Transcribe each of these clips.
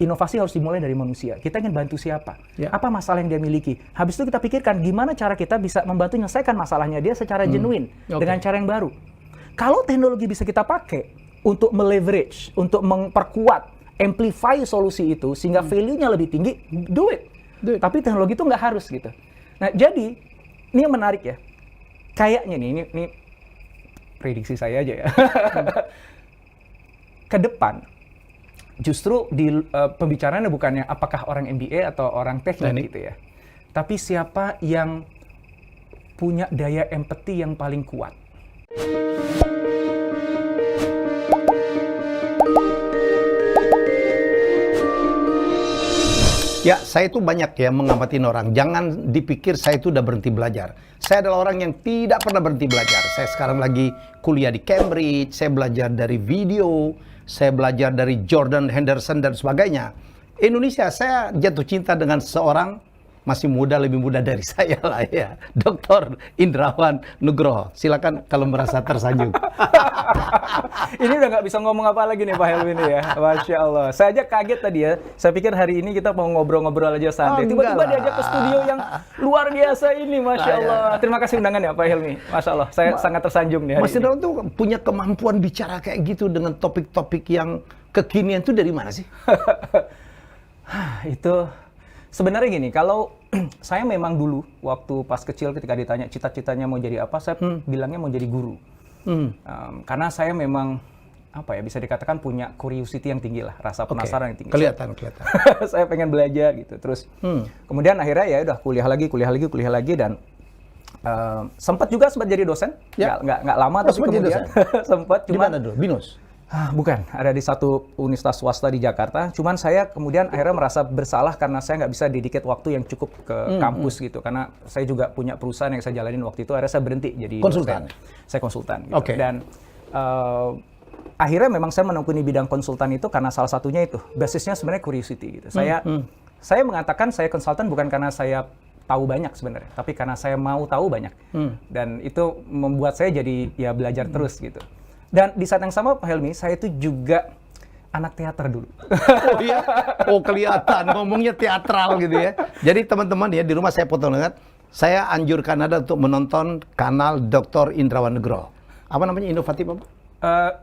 inovasi harus dimulai dari manusia. Kita ingin bantu siapa? Apa masalah yang dia miliki? Habis itu kita pikirkan gimana cara kita bisa membantu menyelesaikan masalahnya dia secara genuine dengan cara yang baru. Kalau teknologi bisa kita pakai untuk meleverage, untuk memperkuat, amplify solusi itu sehingga value-nya lebih tinggi, do it. Tapi teknologi itu nggak harus gitu. Nah, jadi ini yang menarik ya. Kayaknya nih, ini prediksi saya aja ya. Ke depan, justru di pembicaraannya bukannya apakah orang MBA atau orang teknik gitu ya. Tapi siapa yang punya daya empati yang paling kuat. Ya, saya itu banyak ya mengamatin orang. Jangan dipikir saya itu udah berhenti belajar. Saya adalah orang yang tidak pernah berhenti belajar. Saya sekarang lagi kuliah di Cambridge, saya belajar dari video, saya belajar dari Jordan Henderson dan sebagainya. Indonesia, saya jatuh cinta dengan seorang masih muda, lebih muda dari saya lah ya. Dr. Indrawan Nugroho. Silakan kalau merasa tersanjung. Ini udah nggak bisa ngomong apa lagi nih Pak Helmi ini ya. Masya Allah. Saya aja kaget tadi ya. Saya pikir hari ini kita mau ngobrol-ngobrol aja santai. Tiba-tiba diajak ke studio yang luar biasa ini. Masya Allah. Terima kasih undangan ya Pak Helmi. Masya Allah. Saya sangat tersanjung nih hari Mas Indrawan tuh punya kemampuan bicara kayak gitu dengan topik-topik yang kekinian tuh dari mana sih? Itu sebenarnya gini, kalau saya memang dulu waktu pas kecil ketika ditanya cita-citanya mau jadi apa, saya bilangnya mau jadi guru. Karena saya memang apa ya, bisa dikatakan punya curiosity yang tinggi lah, rasa penasaran yang tinggi. Kelihatan. Saya pengen belajar gitu. Terus kemudian akhirnya ya udah kuliah lagi dan sempat jadi dosen. Nggak lama tapi kemudian sempat. Di mana dulu? Binus? Bukan, ada di satu universitas swasta di Jakarta. Cuman saya kemudian akhirnya merasa bersalah karena saya nggak bisa dedicate waktu yang cukup ke kampus gitu. Karena saya juga punya perusahaan yang saya jalanin waktu itu. Akhirnya saya berhenti jadi konsultan. Saya konsultan. Gitu. Dan akhirnya memang saya menekuni bidang konsultan itu karena salah satunya itu basisnya sebenarnya curiosity gitu. Saya mengatakan saya konsultan bukan karena saya tahu banyak sebenarnya, tapi karena saya mau tahu banyak. Dan itu membuat saya jadi ya belajar terus gitu. Dan di saat yang sama Pak Helmi, saya itu juga anak teater dulu. Oh iya? Oh kelihatan, ngomongnya teatral gitu ya. Jadi teman-teman ya, di rumah saya potong ingat, saya anjurkan Anda untuk menonton kanal Dr. Indrawan Nugroho. Apa namanya, inovatif apa?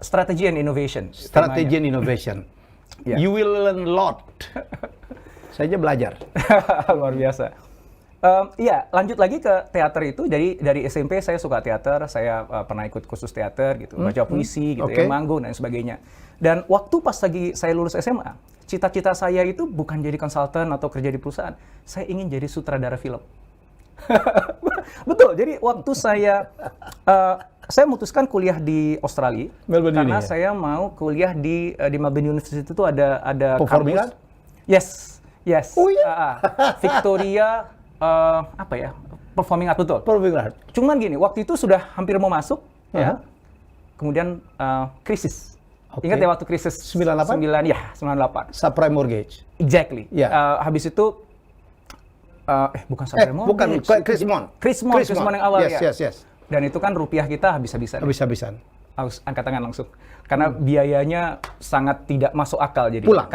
Strategy and Innovation. Strategy and Innovation. You will learn a lot. Saya aja belajar. Luar biasa. Iya, lanjut lagi ke teater itu. Dari SMP saya suka teater, saya pernah ikut kursus teater gitu, baca puisi gitu ya, manggung dan sebagainya. Dan waktu pas lagi saya lulus SMA, cita-cita saya itu bukan jadi konsultan atau kerja di perusahaan. Saya ingin jadi sutradara film. Betul. Jadi waktu saya memutuskan kuliah di Australia Melbourne karena ini, ya? Saya mau kuliah di Melbourne University itu ada Performing kampus. Yes. Oh iya. Victoria Performing Art, betul. Performing Art. Cuman gini, waktu itu sudah hampir mau masuk, ya. Kemudian krisis. Ingat ya waktu krisis 98? 98. Subprime mortgage. Exactly. Yeah. Habis itu bukan subprime mortgage. Bukan, Chris Mon yang awal ya. Yes. Dan itu kan rupiah kita habis-habisan. Habis-habisan. Harus angkat tangan langsung. Karena biayanya sangat tidak masuk akal jadi. Pulang.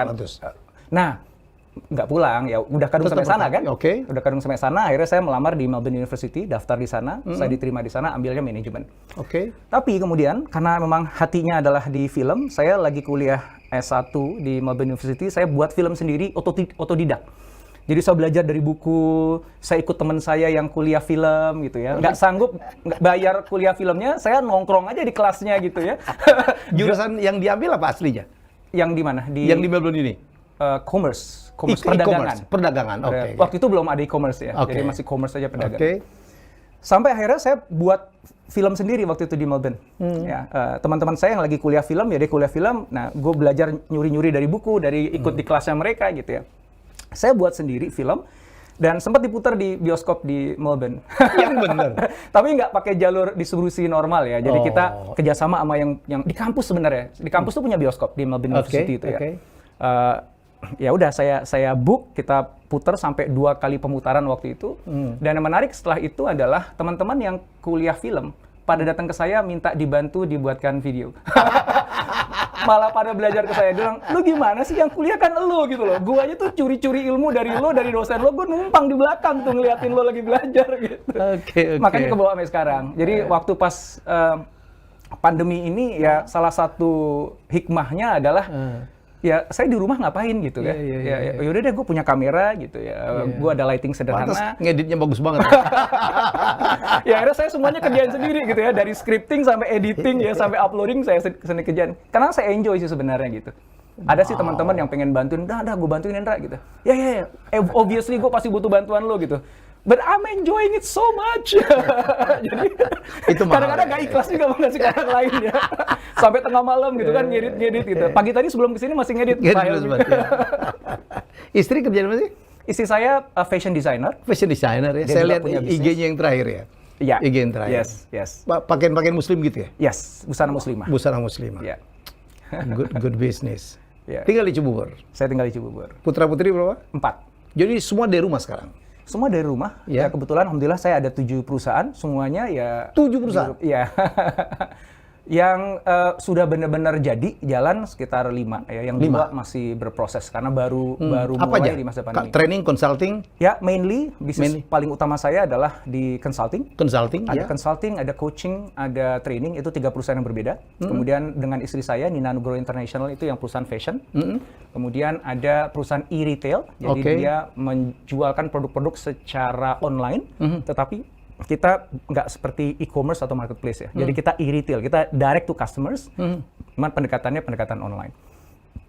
Nggak pulang, ya udah kadung sampai sana kan? Oke. Udah kadung sampai sana, akhirnya saya melamar di Melbourne University, daftar di sana, saya diterima di sana, ambilnya manajemen. Oke. Tapi kemudian, karena memang hatinya adalah di film, saya lagi kuliah S1 di Melbourne University, saya buat film sendiri, otodidak. Jadi saya belajar dari buku, saya ikut teman saya yang kuliah film gitu ya. Nggak sanggup bayar kuliah filmnya, saya nongkrong aja di kelasnya gitu ya. Jurusan yang diambil apa aslinya? Yang di mana? Yang di Melbourne ini? Commerce, perdagangan. Oke. Waktu itu belum ada e-commerce ya, jadi masih commerce saja perdagangan. Oke. Sampai akhirnya saya buat film sendiri waktu itu di Melbourne. Ya, teman-teman saya yang lagi kuliah film, ya dia kuliah film. Nah, gue belajar nyuri-nyuri dari buku, dari ikut di kelasnya mereka gitu ya. Saya buat sendiri film dan sempat diputar di bioskop di Melbourne. Yang benar. Tapi nggak pakai jalur distribusi normal ya. Jadi kita kerjasama sama yang di kampus sebenarnya. Di kampus tuh punya bioskop di Melbourne University itu ya. Ya udah saya book, kita putar sampai 2 kali pemutaran waktu itu. Dan yang menarik setelah itu adalah teman-teman yang kuliah film pada datang ke saya minta dibantu dibuatkan video. malah pada belajar ke saya. Dia bilang, lu gimana sih yang kuliah kan lu gitu loh. Gua aja tuh curi-curi ilmu dari lo, dari dosen lo. Gue numpang di belakang tuh ngeliatin lo lagi belajar gitu. Oke. Makanya kebawa sampai sekarang. Jadi waktu pas pandemi ini ya salah satu hikmahnya adalah ya saya di rumah ngapain gitu kan. Yaudah deh gue punya kamera gitu ya. Gue ada lighting sederhana. Pantes ngeditnya bagus banget. Ya akhirnya saya semuanya kerjain sendiri gitu ya. Dari scripting sampai editing ya sampai uploading saya sendiri kerjain. Karena saya enjoy sih sebenarnya gitu. Ada sih teman-teman yang pengen bantuin, dah gue bantuin Hendra gitu. Ya. Obviously gue pasti butuh bantuan lo gitu. But I'm enjoying it so much. Jadi itu kadang-kadang gak ikhlas juga mau ngasih ke orang lain ya. Sampai tengah malam gitu kan ngedit gitu. Pagi tadi sebelum kesini masih ngedit. Istri kerjaan apa sih? Istri saya fashion designer. Fashion designer ya. Dia Saya lihat punya IG-nya yang terakhir ya. Iya. IG yang terakhir. Yes. Pakaian-pakaian muslim gitu ya? Yes, busana muslimah. Busana muslimah. Iya. Good business. Yeah. Tinggal di Cibubur. Saya tinggal di Cibubur. Putra-putri berapa? 4. Jadi semua dari rumah sekarang? Semua dari rumah. Ya. Ya kebetulan alhamdulillah saya ada 7 perusahaan. Semuanya ya 7 perusahaan? Iya. Yang sudah benar-benar jadi jalan sekitar 5 ya. Yang 2 masih berproses karena baru apa mulai aja? di masa pandemi. Training, consulting? Ya, mainly bisnis paling utama saya adalah di consulting. Consulting, Ada consulting, ada coaching, ada training, itu 3 perusahaan yang berbeda. Kemudian dengan istri saya, Nina Nugroho International, itu yang perusahaan fashion. Kemudian ada perusahaan e-retail, jadi dia menjualkan produk-produk secara online, tetapi kita nggak seperti e-commerce atau marketplace ya. Jadi kita e-retail, kita direct to customers, cuman pendekatannya pendekatan online.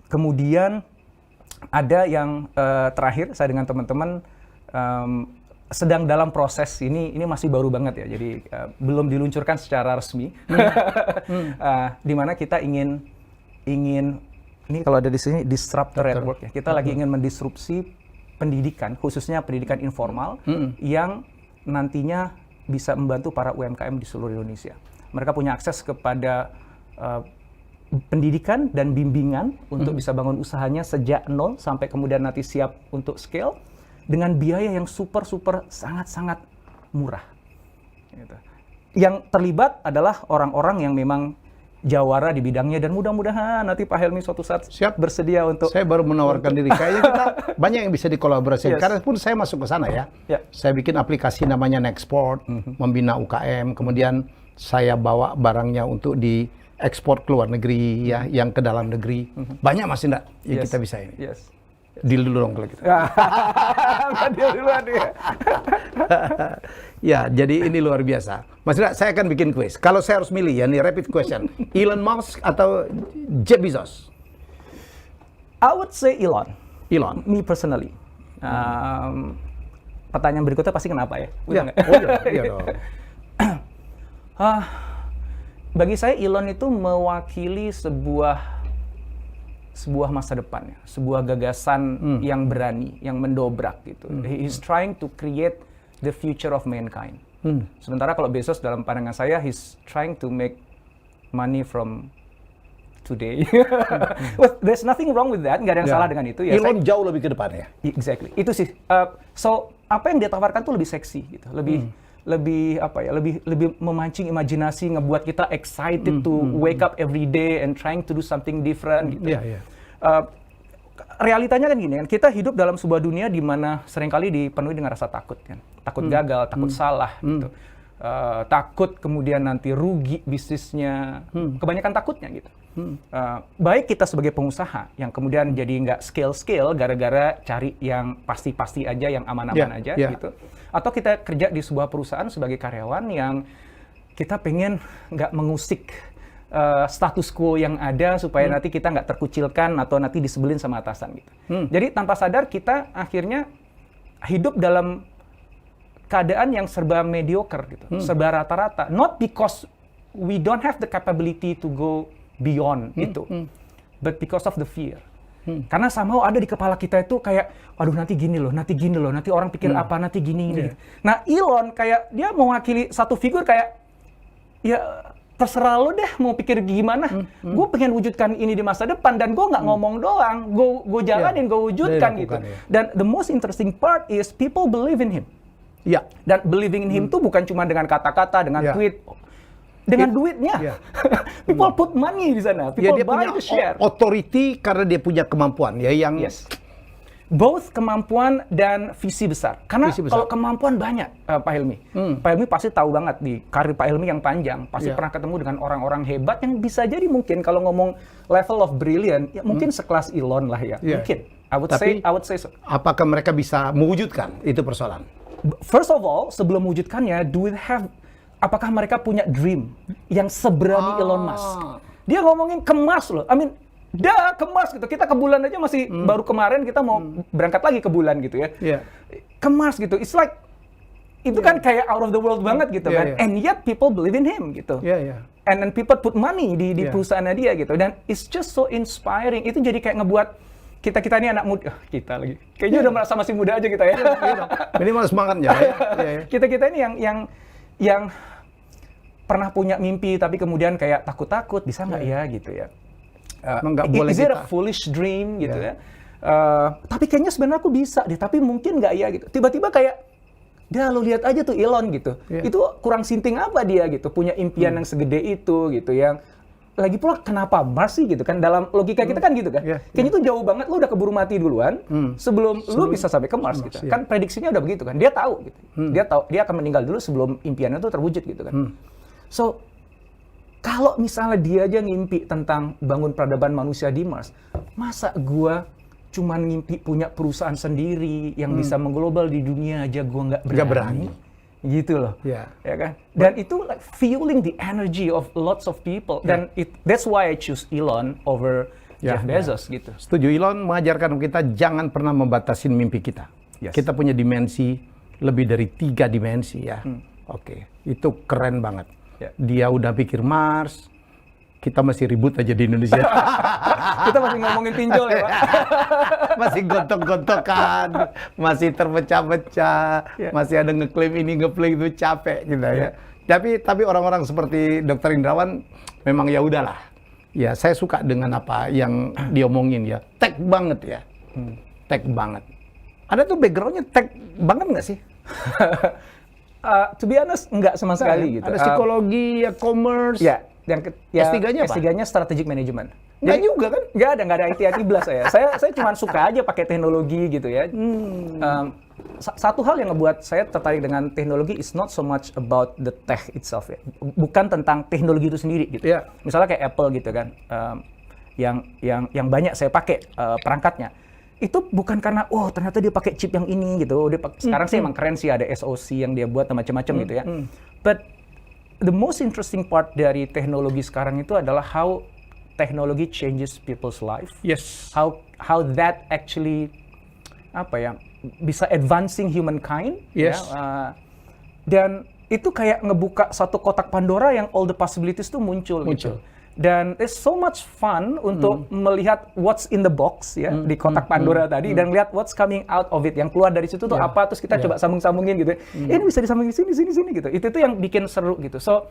Kemudian ada yang terakhir, saya dengan teman-teman sedang dalam proses ini masih baru banget ya, jadi belum diluncurkan secara resmi. Di mana kita ingin ini kalau ada di sini disruptor network ya. Kita lagi ingin mendisrupsi pendidikan, khususnya pendidikan informal yang nantinya bisa membantu para UMKM di seluruh Indonesia. Mereka punya akses kepada pendidikan dan bimbingan untuk bisa bangun usahanya sejak nol sampai kemudian nanti siap untuk scale dengan biaya yang sangat murah. Gitu. Yang terlibat adalah orang-orang yang memang jawara di bidangnya dan mudah-mudahan nanti Pak Helmi suatu saat siap bersedia untuk. Saya baru menawarkan diri. Kayaknya kita banyak yang bisa dikolaborasikan. Karena pun saya masuk ke sana ya. Saya bikin aplikasi namanya Nexport, membina UKM. Kemudian saya bawa barangnya untuk diekspor ke luar negeri ya, yang ke dalam negeri. Banyak Mas Indra yang kita bisa ini. Deal dulu dong kalau gitu. Deal duluan ya. Ya, jadi ini luar biasa. Mas Indra, saya akan bikin quiz. Kalau saya harus milih ya, ini rapid question. Elon Musk atau Jeff Bezos? I would say Elon. Me personally. Pertanyaan berikutnya pasti kenapa ya? Iya dong. Bagi saya Elon itu mewakili sebuah masa depan ya, sebuah gagasan yang berani, yang mendobrak gitu. He is trying to create the future of mankind. Sementara kalau Bezos dalam pandangan saya, he's trying to make money from today. Well, there's nothing wrong with that, nggak ada yang salah dengan itu. Ya, Elon jauh lebih ke depan ya. Exactly, itu sih. So apa yang dia tawarkan tuh lebih seksi gitu, lebih memancing imajinasi, ngebuat kita excited to wake up every day and trying to do something different gitu. Realitanya kan gini kan, kita hidup dalam sebuah dunia di mana seringkali dipenuhi dengan rasa takut kan. Takut gagal, takut salah gitu. Takut kemudian nanti rugi bisnisnya. Kebanyakan takutnya gitu. Baik kita sebagai pengusaha yang kemudian jadi nggak scale gara-gara cari yang pasti-pasti aja, yang aman-aman aja gitu. Atau kita kerja di sebuah perusahaan sebagai karyawan yang kita pengen nggak mengusik status quo yang ada supaya nanti kita nggak terkucilkan atau nanti disebelin sama atasan gitu. Jadi tanpa sadar kita akhirnya hidup dalam keadaan yang serba mediocre gitu, serba rata-rata. Not because we don't have the capability to go beyond itu, but because of the fear. Karena somehow ada di kepala kita itu kayak, waduh nanti gini loh, nanti orang pikir apa, nanti gini. Nah Elon kayak dia mewakili satu figur kayak, ya terserah lo deh mau pikir gimana. Gue pengen wujudkan ini di masa depan dan gue nggak ngomong doang, gue jalanin, gue wujudkan gitu. Dan the most interesting part is people believe in him. Dan believing in him tuh bukan cuma dengan kata-kata, dengan tweet. dengan duitnya. People put money di sana. People dia buy punya the share. authority karena dia punya kemampuan ya yang Both kemampuan dan visi besar. Karena kalau kemampuan banyak, Pak Helmi. Pak Helmi pasti tahu banget di karir Pak Helmi yang panjang. Pasti pernah ketemu dengan orang-orang hebat yang bisa jadi mungkin kalau ngomong level of brilliant, ya mungkin sekelas Elon lah ya. Mungkin. I would say so. Apakah mereka bisa mewujudkan? Itu persoalan. First of all, sebelum mewujudkannya, apakah mereka punya dream yang seberani Elon Musk? Dia ngomongin ke Mars loh. Ke Mars gitu. Kita ke bulan aja masih baru kemarin kita mau berangkat lagi ke bulan gitu ya. Ke Mars gitu. It's like itu kan kayak out of the world banget gitu kan. And yet people believe in him gitu. And then people put money di perusahaannya dia gitu. Dan it's just so inspiring. Itu jadi kayak ngebuat kita ini anak muda. Kita lagi. Kayaknya udah merasa masih muda aja kita ya. Minimal semangatnya ya. Kita ini yang pernah punya mimpi tapi kemudian kayak takut-takut bisa nggak ya gitu ya. Is it a foolish dream gitu ya? Tapi kayaknya sebenarnya aku bisa deh, tapi mungkin nggak ya gitu. Tiba-tiba kayak, lo lihat aja tuh Elon gitu. Itu kurang sinting apa dia gitu, punya impian yang segede itu gitu yang lagi pula kenapa Mars sih gitu kan, dalam logika kita kan gitu kan. Kayaknya itu jauh banget, lo udah keburu mati duluan sebelum lo bisa sampai ke Mars gitu. Kan prediksinya udah begitu kan, dia tahu gitu. Dia tahu dia akan meninggal dulu sebelum impiannya itu terwujud gitu kan. So kalau misalnya dia aja ngimpi tentang bangun peradaban manusia di Mars, masa gua cuman ngimpi punya perusahaan sendiri yang bisa mengglobal di dunia aja gua nggak berani. Gitu loh. Ya kan? Dan itu like fueling the energy of lots of people. Dan that's why I choose Elon over Jeff Bezos gitu. Setuju. Elon mengajarkan kita jangan pernah membatasi mimpi kita. Kita punya dimensi lebih dari 3 dimensi ya. Oke, itu keren banget. Dia udah pikir Mars, kita masih ribut aja di Indonesia. Kita masih ngomongin pinjol ya Pak? Masih gontok-gontokan, masih terpecah-pecah, masih ada ngeklaim ini, ngeklaim itu, capek gitu ya. Tapi orang-orang seperti Dr. Indrawan memang ya udahlah. Ya saya suka dengan apa yang diomongin ya, tech banget ya, tech banget. Ada tuh backgroundnya tech banget nggak sih? To be honest, enggak sama sekali gitu. Ada psikologi, commerce. S3-nya strategic management. Enggak juga kan? Enggak ada IT belas saya. Saya cuma suka aja pakai teknologi gitu ya. Satu hal yang ngebuat saya tertarik dengan teknologi is not so much about the tech itself ya. Bukan tentang teknologi itu sendiri gitu. Misalnya kayak Apple gitu kan. Yang banyak saya pakai perangkatnya. Itu bukan karena ternyata dia pakai chip yang ini gitu. Sekarang sih emang keren sih, ada SoC yang dia buat macam-macam gitu ya. But the most interesting part dari teknologi sekarang itu adalah how technology changes people's life. How that actually bisa advancing humankind. Dan itu kayak ngebuka satu kotak Pandora yang all the possibilities tuh muncul. Gitu. Dan it's so much fun untuk melihat what's in the box ya di kotak Pandora tadi dan lihat what's coming out of it, yang keluar dari situ tuh apa, terus kita coba sambung-sambungin gitu. Ini bisa disambungin sini gitu. Itu tuh yang bikin seru gitu. So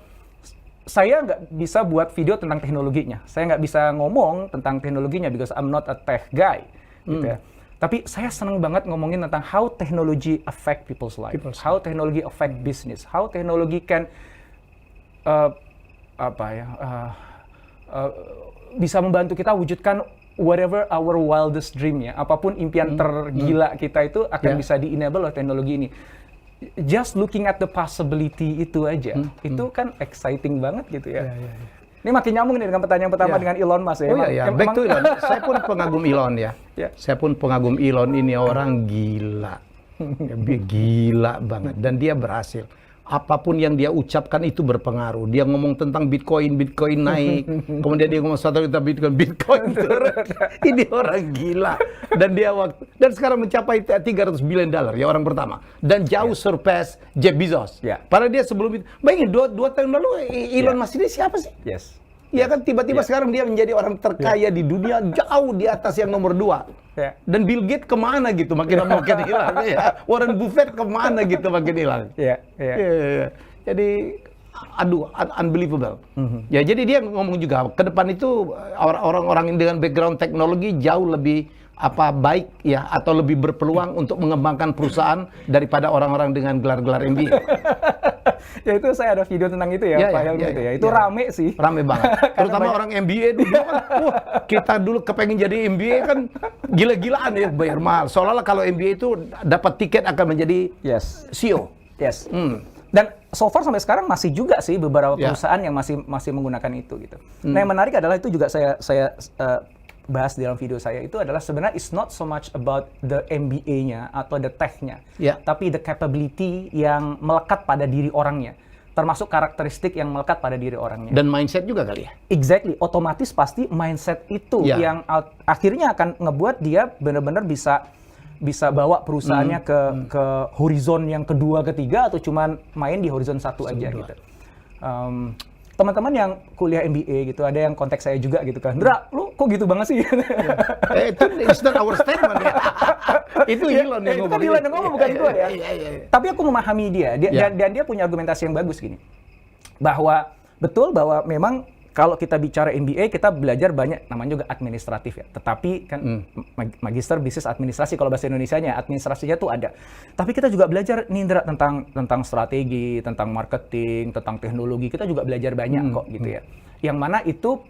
saya nggak bisa buat video tentang teknologinya. Saya nggak bisa ngomong tentang teknologinya because I'm not a tech guy gitu ya. Tapi saya senang banget ngomongin tentang how technology affect people's life, how technology affect business, how technology can bisa membantu kita wujudkan whatever our wildest dream ya. Apapun impian tergila kita itu akan bisa di-enable oleh teknologi ini. Just looking at the possibility itu aja, itu kan exciting banget gitu ya. Ini makin nyambung nih dengan pertanyaan pertama dengan Elon Musk ya. Back to Elon. Saya pun pengagum Elon ya. Saya pun pengagum Elon, ini orang gila. Gila banget. Dan dia berhasil. Apapun yang dia ucapkan itu berpengaruh. Dia ngomong tentang Bitcoin naik. Kemudian dia ngomong satu juta Bitcoin turun. Ini orang gila. Dan sekarang mencapai $300 billion ya, orang pertama. Dan jauh surpass Jeff Bezos. Padahal dia sebelum itu, bayangin 2 tahun lalu Elon Musk ini siapa sih? Ya kan tiba-tiba sekarang dia menjadi orang terkaya di dunia, jauh di atas yang nomor 2. Dan Bill Gates kemana gitu, makin hilang ya. Warren Buffett kemana gitu, makin hilang. Jadi unbelievable. Ya jadi dia ngomong juga ke depan itu orang-orang dengan background teknologi jauh lebih baik ya, atau lebih berpeluang untuk mengembangkan perusahaan daripada orang-orang dengan gelar-gelar MBA. Ya itu saya ada video tentang itu ya, Pak Helmi itu ya. Itu rame sih. Rame banget. Terutama orang MBA dulu kan, kita dulu kepengen jadi MBA kan gila-gilaan ya, bayar mahal. Seolah-olah kalau MBA itu dapat tiket akan menjadi CEO. Yes. Dan so far sampai sekarang masih juga sih beberapa perusahaan yang masih menggunakan itu gitu. Nah, yang menarik adalah itu juga saya bahas di dalam video saya itu adalah sebenarnya it's not so much about the MBA-nya atau the tech-nya, tapi the capability yang melekat pada diri orangnya, termasuk karakteristik yang melekat pada diri orangnya. Dan mindset juga kali ya? Exactly, otomatis pasti mindset itu yang akhirnya akan ngebuat dia benar-benar bisa bawa perusahaannya ke horizon yang kedua, ketiga, atau cuman main di horizon satu aja gitu. Teman-teman yang kuliah MBA gitu, ada yang kontak saya juga gitu kan, Ndra, lu kok gitu banget sih? Itu it's not our statement ya. Itu Elon yang ngomong. Itu Elon yang ngomong, bukan gue ya. Tapi aku memahami dia, dan dia punya argumentasi yang bagus gini, bahwa betul bahwa memang kalau kita bicara MBA, kita belajar banyak, namanya juga administratif ya. Tetapi kan magister bisnis administrasi, kalau bahasa Indonesianya, administrasinya tuh ada. Tapi kita juga belajar nih, Indra, tentang strategi, tentang marketing, tentang teknologi. Kita juga belajar banyak kok gitu ya. Yang mana itu,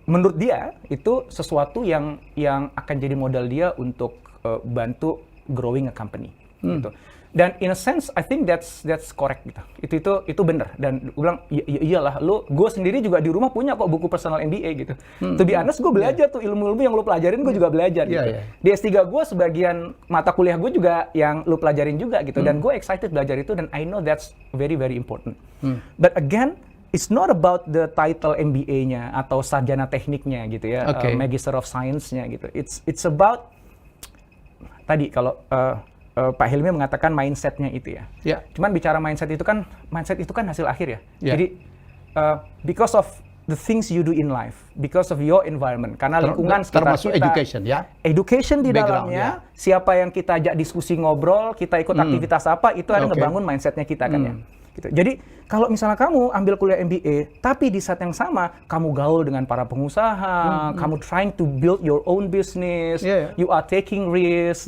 menurut dia, itu sesuatu yang akan jadi modal dia untuk bantu growing a company. Gitu. Dan in a sense, I think that's correct gitu. Itu benar. Dan gue bilang, iyalah, gue sendiri juga di rumah punya kok buku personal MBA gitu. To be honest, gue belajar tuh ilmu-ilmu yang lo pelajarin, gue juga belajar gitu. Di S3 gue, sebagian mata kuliah gue juga yang lo pelajarin juga gitu. Dan gue excited belajar itu, dan I know that's very, very important. But again, it's not about the title MBA-nya atau sarjana tekniknya gitu ya, Magister of Science-nya gitu. It's about, tadi kalau Pak Helmi mengatakan mindset-nya itu ya. Cuman bicara mindset itu kan hasil akhir ya. Jadi because of the things you do in life, because of your environment, karena lingkungan sekitar termasuk kita, education di dalamnya, siapa yang kita ajak diskusi ngobrol, kita ikut aktivitas apa, itu ada ngebangun mindset-nya kita kan ya. Gitu. Jadi kalau misalnya kamu ambil kuliah MBA, tapi di saat yang sama kamu gaul dengan para pengusaha, kamu trying to build your own business, you are taking risk,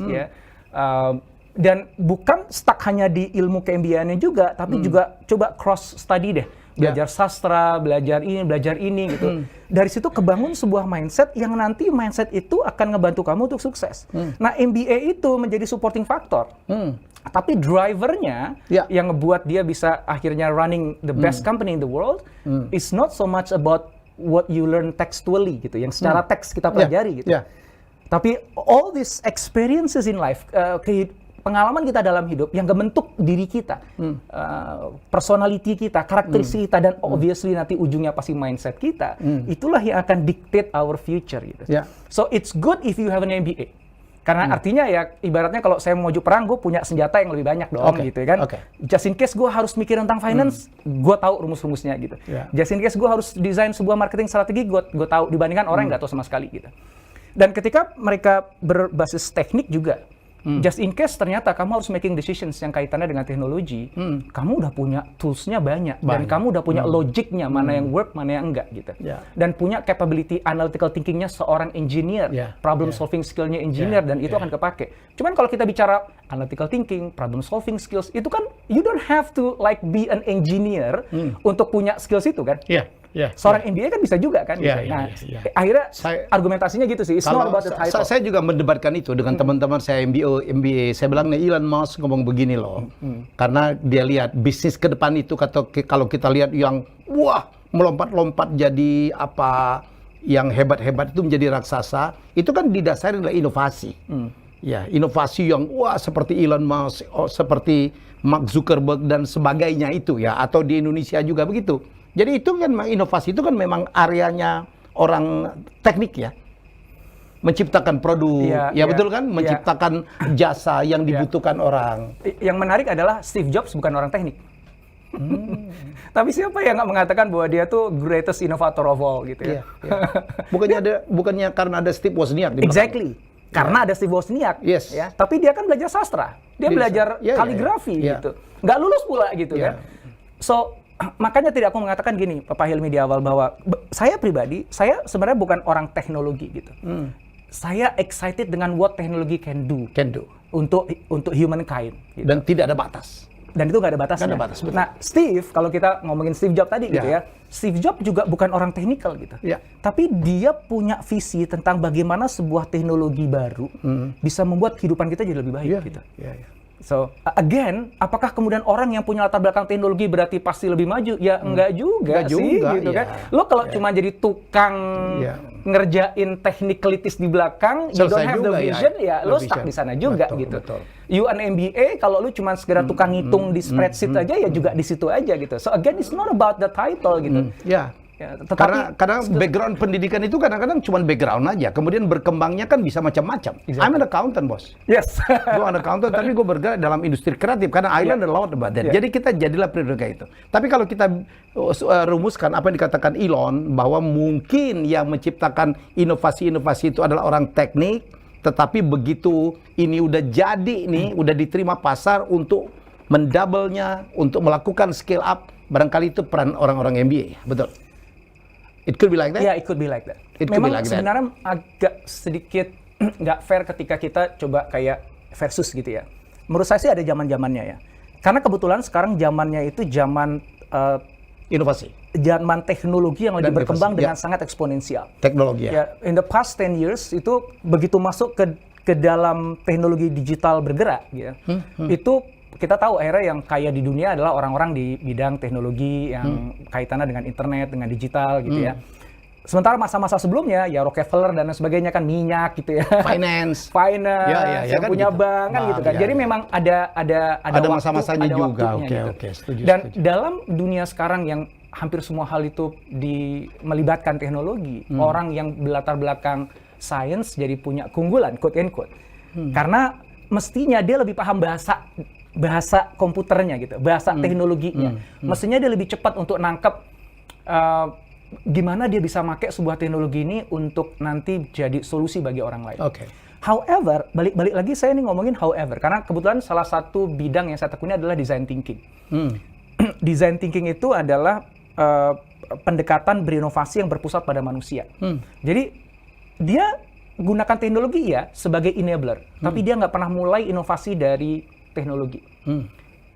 dan bukan stuck hanya di ilmu ke-MBA-nya juga, tapi juga coba cross study deh. Belajar sastra, belajar ini gitu. Dari situ kebangun sebuah mindset yang nanti mindset itu akan ngebantu kamu untuk sukses. Nah, MBA itu menjadi supporting factor. Tapi drivernya yang ngebuat dia bisa akhirnya running the best company in the world is not so much about what you learn textually gitu, yang secara teks kita pelajari gitu. Tapi all these experiences in life, pengalaman kita dalam hidup yang ngebentuk diri kita, personality kita, karakteristik kita, dan obviously nanti ujungnya pasti mindset kita, itulah yang akan dictate our future gitu. So it's good if you have an MBA. Karena artinya ya ibaratnya kalau saya mau maju perang, gue punya senjata yang lebih banyak dong gitu kan. Just in case gue harus mikir tentang finance, gue tahu rumus-rumusnya gitu. Just in case gue harus desain sebuah marketing strategi, gue tahu, dibandingkan orang yang nggak tahu sama sekali gitu. Dan ketika mereka berbasis teknik juga, just in case ternyata kamu harus making decisions yang kaitannya dengan teknologi, kamu udah punya toolsnya banyak. Dan kamu udah punya logiknya, mana yang work, mana yang enggak gitu. Dan punya capability analytical thinkingnya seorang engineer, problem solving skillnya engineer, dan itu akan kepake. Cuman kalau kita bicara analytical thinking, problem solving skills, itu kan you don't have to like be an engineer untuk punya skills itu kan. Seorang MBA kan bisa juga kan. Akhirnya argumentasinya gitu sih. It's not about the title. Saya juga mendebatkan itu dengan teman-teman saya MBA. Saya bilang nih, Elon Musk ngomong begini loh. Karena dia lihat bisnis ke depan itu, kalau kita lihat yang melompat-lompat jadi apa, yang hebat-hebat itu menjadi raksasa, itu kan didasari oleh inovasi. Inovasi yang seperti Elon Musk, seperti Mark Zuckerberg dan sebagainya itu ya, atau di Indonesia juga begitu. Jadi itu kan inovasi itu kan memang areanya orang teknik ya. Menciptakan produk, betul kan? Menciptakan jasa yang dibutuhkan orang. Yang menarik adalah Steve Jobs bukan orang teknik. Tapi siapa yang nggak mengatakan bahwa dia tuh greatest innovator of all gitu ya? Bukannya karena ada Steve Wozniak di belakang. Exactly. Karena ada Steve Wozniak, ya. Tapi dia kan belajar sastra, dia belajar kaligrafi gitu, nggak lulus pula gitu kan. So makanya tidak aku mengatakan gini, Pak Helmi di awal, bahwa saya pribadi, saya sebenarnya bukan orang teknologi gitu. Saya excited dengan what teknologi can do untuk humankind. Gitu. Dan tidak ada batas. Dan itu nggak ada batasnya. Nggak ada batas, betul. Nah, Steve, kalau kita ngomongin Steve Jobs tadi gitu ya, Steve Jobs juga bukan orang teknikal gitu. Tapi dia punya visi tentang bagaimana sebuah teknologi baru bisa membuat kehidupan kita jadi lebih baik gitu. So, again, apakah kemudian orang yang punya latar belakang teknologi berarti pasti lebih maju? Ya enggak juga sih, gitu kan. Lo kalau cuma jadi tukang ngerjain technicalities di belakang, you don't have the vision, lo stuck di sana juga gitu. You an MBA, kalau lu cuma sekedar tukang ngitung di spreadsheet aja, ya juga di situ aja gitu. So again, it's not about the title gitu. Ya, karena background pendidikan itu kadang-kadang cuma background aja, kemudian berkembangnya kan bisa macam-macam. I'm an accountant, bos. Yes. Gue an accountant, tapi gue bergerak dalam industri kreatif karena I learned a lot about that. Jadi kita jadilah prioritas itu. Tapi kalau kita rumuskan apa yang dikatakan Elon, bahwa mungkin yang menciptakan inovasi-inovasi itu adalah orang teknik, tetapi begitu ini udah jadi nih, udah diterima pasar untuk mendouble-nya, untuk melakukan scale up, barangkali itu peran orang-orang MBA, betul? It could be like that? Yeah, it could be like that. Memang sebenarnya agak sedikit nggak fair ketika kita coba kayak versus gitu ya. Menurut saya sih ada zaman-zamannya ya. Karena kebetulan sekarang zamannya itu zaman inovasi. Zaman teknologi yang lebih berkembang dengan sangat eksponensial. Teknologi ya. In the past 10 years itu begitu masuk ke dalam teknologi digital bergerak gitu. Itu kita tahu akhirnya yang kaya di dunia adalah orang-orang di bidang teknologi yang kaitannya dengan internet, dengan digital gitu ya. Sementara masa-masa sebelumnya ya Rockefeller dan sebagainya kan minyak gitu ya. Finance, yang kan punya gitu. bank kan gitu kan. Jadi memang ada masa-masanya juga. Oke, setuju. Dan dalam dunia sekarang yang hampir semua hal itu melibatkan teknologi, orang yang berlatar belakang sains jadi punya keunggulan, quote and quote. Karena mestinya dia lebih paham bahasa komputernya gitu, bahasa teknologinya. Mestinya dia lebih cepat untuk nangkep gimana dia bisa pakai sebuah teknologi ini untuk nanti jadi solusi bagi orang lain. However, balik lagi saya ini ngomongin however, karena kebetulan salah satu bidang yang saya tekuni adalah design thinking. Design thinking itu adalah pendekatan berinovasi yang berpusat pada manusia. Jadi dia gunakan teknologi ya sebagai enabler, tapi dia nggak pernah mulai inovasi dari teknologi.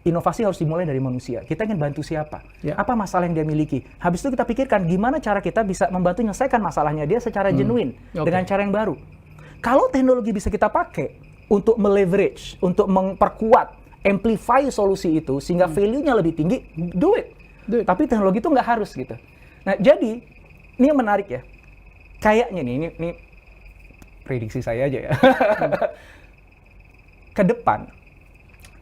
Inovasi harus dimulai dari manusia. Kita ingin bantu siapa? Apa masalah yang dia miliki? Habis itu kita pikirkan gimana cara kita bisa membantu menyelesaikan masalahnya dia secara genuine dengan cara yang baru. Kalau teknologi bisa kita pakai untuk meleverage, untuk memperkuat, amplify solusi itu sehingga value-nya lebih tinggi, do it. Tapi teknologi itu nggak harus gitu. Nah, jadi ini yang menarik ya. Kayaknya nih, ini prediksi saya aja ya. Ke depan,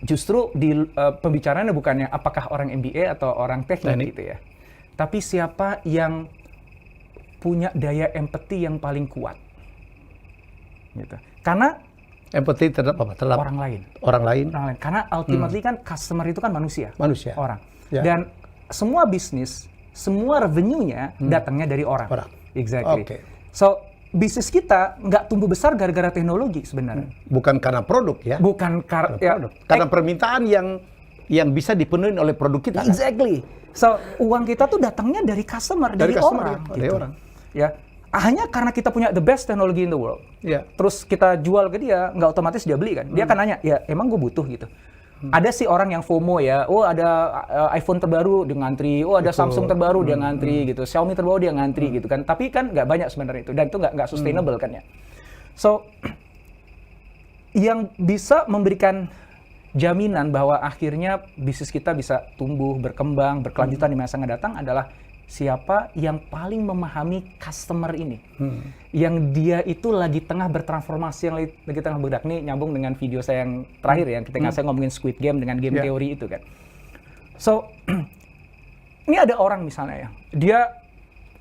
justru di pembicaraannya bukannya apakah orang MBA atau orang teknik gitu ya. Tapi siapa yang punya daya empati yang paling kuat. Gitu. Karena empati terhadap apa? Terhadap orang lain. Orang lain. Karena ultimately kan customer itu kan manusia. Orang. Dan semua bisnis, semua revenue-nya datangnya dari orang. Exactly. So, bisnis kita nggak tumbuh besar gara-gara teknologi sebenarnya. Bukan karena produk ya. Bukan karena permintaan yang bisa dipenuhi oleh produk kita. Exactly. So, uang kita tuh datangnya dari customer, dari orang. Dari orang. Ya. Hanya karena kita punya the best technology in the world. Terus kita jual ke dia, nggak otomatis dia beli kan. Dia akan nanya, ya emang gue butuh gitu. Ada sih orang yang FOMO ya, ada iPhone terbaru dia ngantri, ada Samsung terbaru dia ngantri gitu, Xiaomi terbaru dia ngantri gitu kan. Tapi kan nggak banyak sebenarnya itu, dan itu nggak sustainable kan ya. So, yang bisa memberikan jaminan bahwa akhirnya bisnis kita bisa tumbuh, berkembang, berkelanjutan di masa yang akan datang adalah siapa yang paling memahami customer ini. Yang dia itu lagi tengah bertransformasi, yang lagi tengah bergerak. Nih nyambung dengan video saya yang terakhir ya, ketika saya ngomongin Squid Game dengan game teori itu kan. So, ini ada orang misalnya ya, dia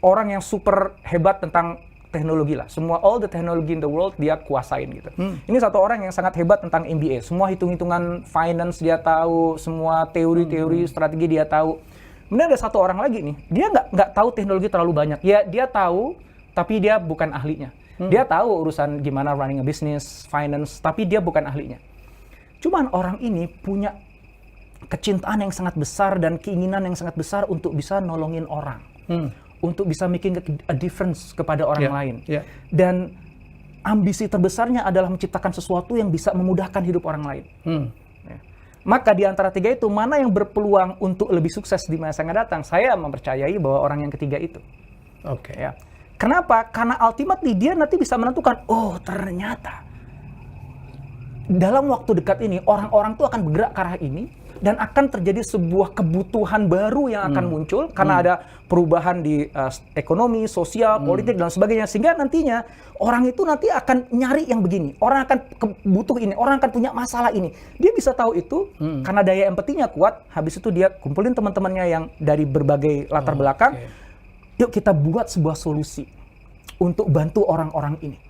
orang yang super hebat tentang teknologi lah. Semua all the technology in the world dia kuasain gitu. Ini satu orang yang sangat hebat tentang MBA. Semua hitung-hitungan finance dia tahu, semua teori-teori strategi dia tahu. Kemudian ada satu orang lagi nih, dia nggak tahu teknologi terlalu banyak. Ya dia tahu, tapi dia bukan ahlinya. Dia tahu urusan gimana running a business, finance, tapi dia bukan ahlinya. Cuman orang ini punya kecintaan yang sangat besar dan keinginan yang sangat besar untuk bisa nolongin orang. Untuk bisa making a difference kepada orang lain. Dan ambisi terbesarnya adalah menciptakan sesuatu yang bisa memudahkan hidup orang lain. Maka di antara tiga itu, mana yang berpeluang untuk lebih sukses di masa yang akan datang? Saya mempercayai bahwa orang yang ketiga itu. Oke. Ya. Kenapa? Karena ultimately dia nanti bisa menentukan, oh ternyata dalam waktu dekat ini orang-orang tuh akan bergerak ke arah ini dan akan terjadi sebuah kebutuhan baru yang akan muncul karena ada perubahan di ekonomi, sosial, politik dan sebagainya, sehingga nantinya orang itu nanti akan nyari yang begini, orang akan butuh ini, orang akan punya masalah ini. Dia bisa tahu itu karena daya empatinya kuat. Habis itu dia kumpulin teman-temannya yang dari berbagai latar belakang. Yuk kita buat sebuah solusi untuk bantu orang-orang ini.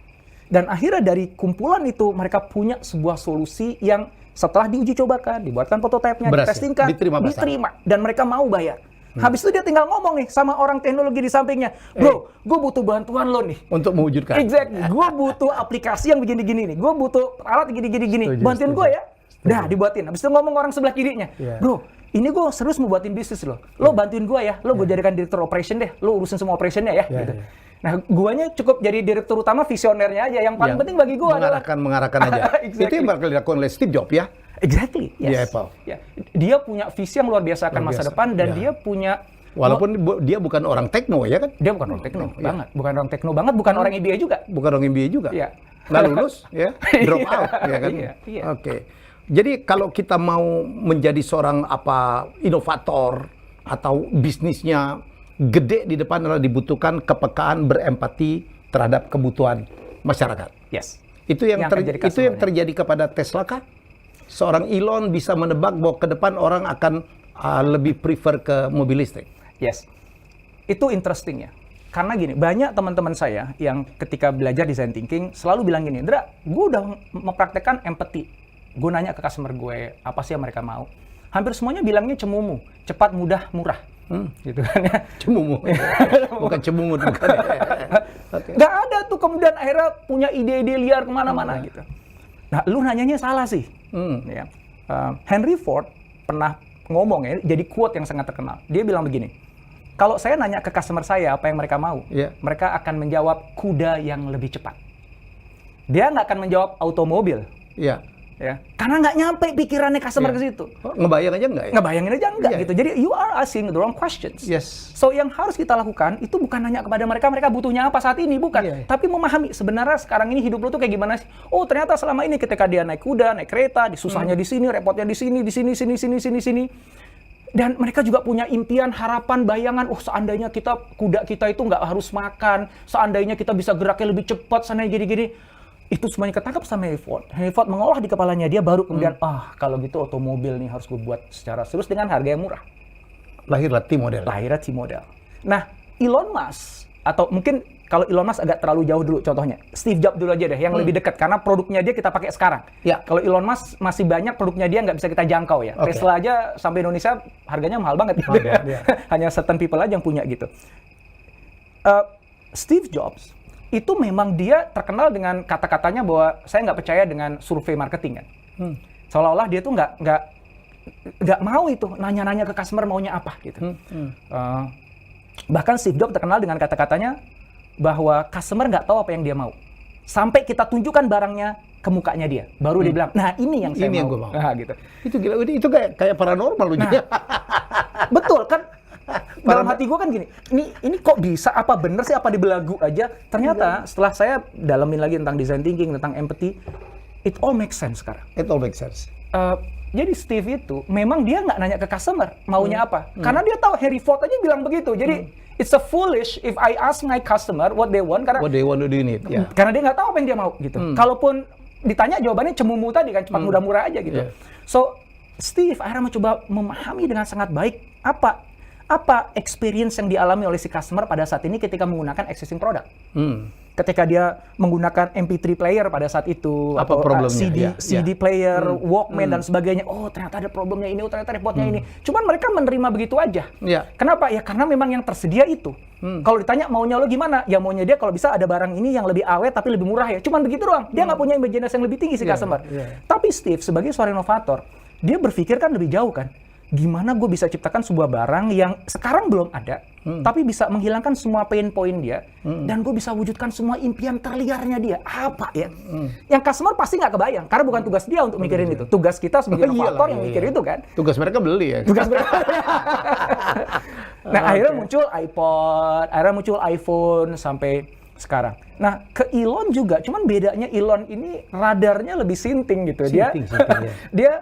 Dan akhirnya dari kumpulan itu mereka punya sebuah solusi yang setelah diuji cobakan, dibuatkan prototipenya, ditestingkan, diterima, dan mereka mau bayar. Habis itu dia tinggal ngomong nih sama orang teknologi di sampingnya, bro, gue butuh bantuan lo nih. Untuk mewujudkan. Exactly, gue butuh aplikasi yang begini-gini nih, gue butuh alat gini-gini, bantuin gue ya. Dah dibuatin, habis itu ngomong orang sebelah kirinya, bro, ini gue serius mau buatin bisnis lo bantuin gue ya, lo gue jadikan direktur operation deh, lo urusin semua operationnya ya, gitu. Nah, guanya cukup jadi direktur utama, visionernya aja. Yang paling penting bagi gua adalah mengarahkan aja. Exactly. Itu yang bakal dilakukan oleh Steve Jobs ya. Exactly. Yes. Di Apple. Ya. Dia punya visi yang luar biasa akan masa depan dan dia punya walaupun dia bukan orang tekno ya kan? Dia bukan orang tekno banget, bukan orang tekno banget, bukan orang MBA juga. Bukan orang MBA juga. Iya. Nggak lulus ya, drop out ya kan? Iya. Oke. Jadi kalau kita mau menjadi seorang inovator atau bisnisnya gede di depan, adalah dibutuhkan kepekaan, berempati terhadap kebutuhan masyarakat. Yes. Itu yang terjadi kepada Tesla kah? Seorang Elon bisa menebak bahwa ke depan orang akan lebih prefer ke mobil listrik. Yes. Itu interesting ya. Karena gini, banyak teman-teman saya yang ketika belajar design thinking selalu bilang gini, Dra, gue udah mempraktekkan empathy. Gue nanya ke customer gue, apa sih yang mereka mau? Hampir semuanya bilangnya cemumu, cepat, mudah, murah. Gitu kan ya. Cemumu. Bukan cemungut, bukan. Okay. Nggak ada tuh kemudian akhirnya punya ide-ide liar kemana-mana gitu. Nah, lu nanyanya salah sih. Ya. Henry Ford pernah ngomong ya, jadi quote yang sangat terkenal. Dia bilang begini, kalau saya nanya ke customer saya apa yang mereka mau, mereka akan menjawab kuda yang lebih cepat. Dia nggak akan menjawab automobil. Iya. Ya, karena nggak nyampe pikirannya customer ke situ. Ngebayang aja nggak ya? Ngebayangin aja nggak gitu. Jadi you are asking the wrong questions. Yes. So yang harus kita lakukan itu bukan nanya kepada mereka butuhnya apa saat ini, bukan. Tapi memahami sebenarnya sekarang ini hidup lo tuh kayak gimana sih? Oh ternyata selama ini ketika dia naik kuda, naik kereta, disusahnya di sini, repotnya di sini. Dan mereka juga punya impian, harapan, bayangan. Oh seandainya kuda kita itu nggak harus makan, seandainya kita bisa geraknya lebih cepat, seandainya gini-gini. Itu semuanya ketangkap sama Henry Ford. Henry Ford mengolah di kepalanya dia, baru kemudian kalau gitu otomobil nih harus gue buat secara serius dengan harga yang murah. Lahirlah T-Model. Nah, Elon Musk, atau mungkin kalau Elon Musk agak terlalu jauh dulu contohnya. Steve Jobs dulu aja deh, yang lebih dekat karena produknya dia kita pakai sekarang. Ya. Kalau Elon Musk masih banyak produknya dia nggak bisa kita jangkau ya. Tesla aja sampai Indonesia harganya mahal banget gitu. Hanya certain people aja yang punya gitu. Steve Jobs itu memang dia terkenal dengan kata-katanya bahwa saya nggak percaya dengan survei marketing kan. Seolah-olah dia tuh nggak mau itu nanya-nanya ke customer maunya apa gitu. Bahkan Steve Jobs terkenal dengan kata-katanya bahwa customer nggak tahu apa yang dia mau. Sampai kita tunjukkan barangnya ke mukanya dia, baru dia bilang, nah ini yang saya mau. Nah, gitu. Itu gila, itu kayak paranormal loh. Nah, betul kan? Dalam hati gue kan gini, ini kok bisa, apa bener sih, apa dibelagu aja? Ternyata setelah saya dalamin lagi tentang design thinking, tentang empathy, it all makes sense sekarang. It all makes sense. Jadi Steve itu memang dia nggak nanya ke customer maunya apa, karena dia tahu Henry Ford aja bilang begitu. Jadi it's a foolish if I ask my customer what they want, karena what they want to do need. Karena dia nggak tahu apa yang dia mau gitu. Kalaupun ditanya jawabannya cemumu tadi kan, cepat, mudah, murah aja gitu. So Steve akhirnya mencoba memahami dengan sangat baik apa experience yang dialami oleh si customer pada saat ini ketika menggunakan existing product. Ketika dia menggunakan MP3 player pada saat itu, apa problemnya? CD player, Walkman dan sebagainya. Oh ternyata ada problemnya ini, oh ternyata repotnya ini. Cuman mereka menerima begitu aja. Kenapa? Ya karena memang yang tersedia itu. Kalau ditanya maunya lo gimana? Ya maunya dia kalau bisa ada barang ini yang lebih awet tapi lebih murah ya. Cuman begitu doang. Dia nggak punya imajinasi yang lebih tinggi si customer. Tapi Steve sebagai seorang inovator, dia berpikir kan lebih jauh kan. gimana gue bisa ciptakan sebuah barang yang sekarang belum ada, tapi bisa menghilangkan semua pain point dia, dan gue bisa wujudkan semua impian terliarnya dia. Apa ya? Yang customer pasti nggak kebayang, karena bukan tugas dia untuk mikirin itu. Tugas kita sebagai inovator yang mikir itu kan. Tugas mereka beli ya. Tugas mereka. Nah, akhirnya muncul iPod, akhirnya muncul iPhone sampai sekarang. Nah, ke Elon juga, cuman bedanya Elon ini radarnya lebih sinting gitu. Sinting, ya. Dia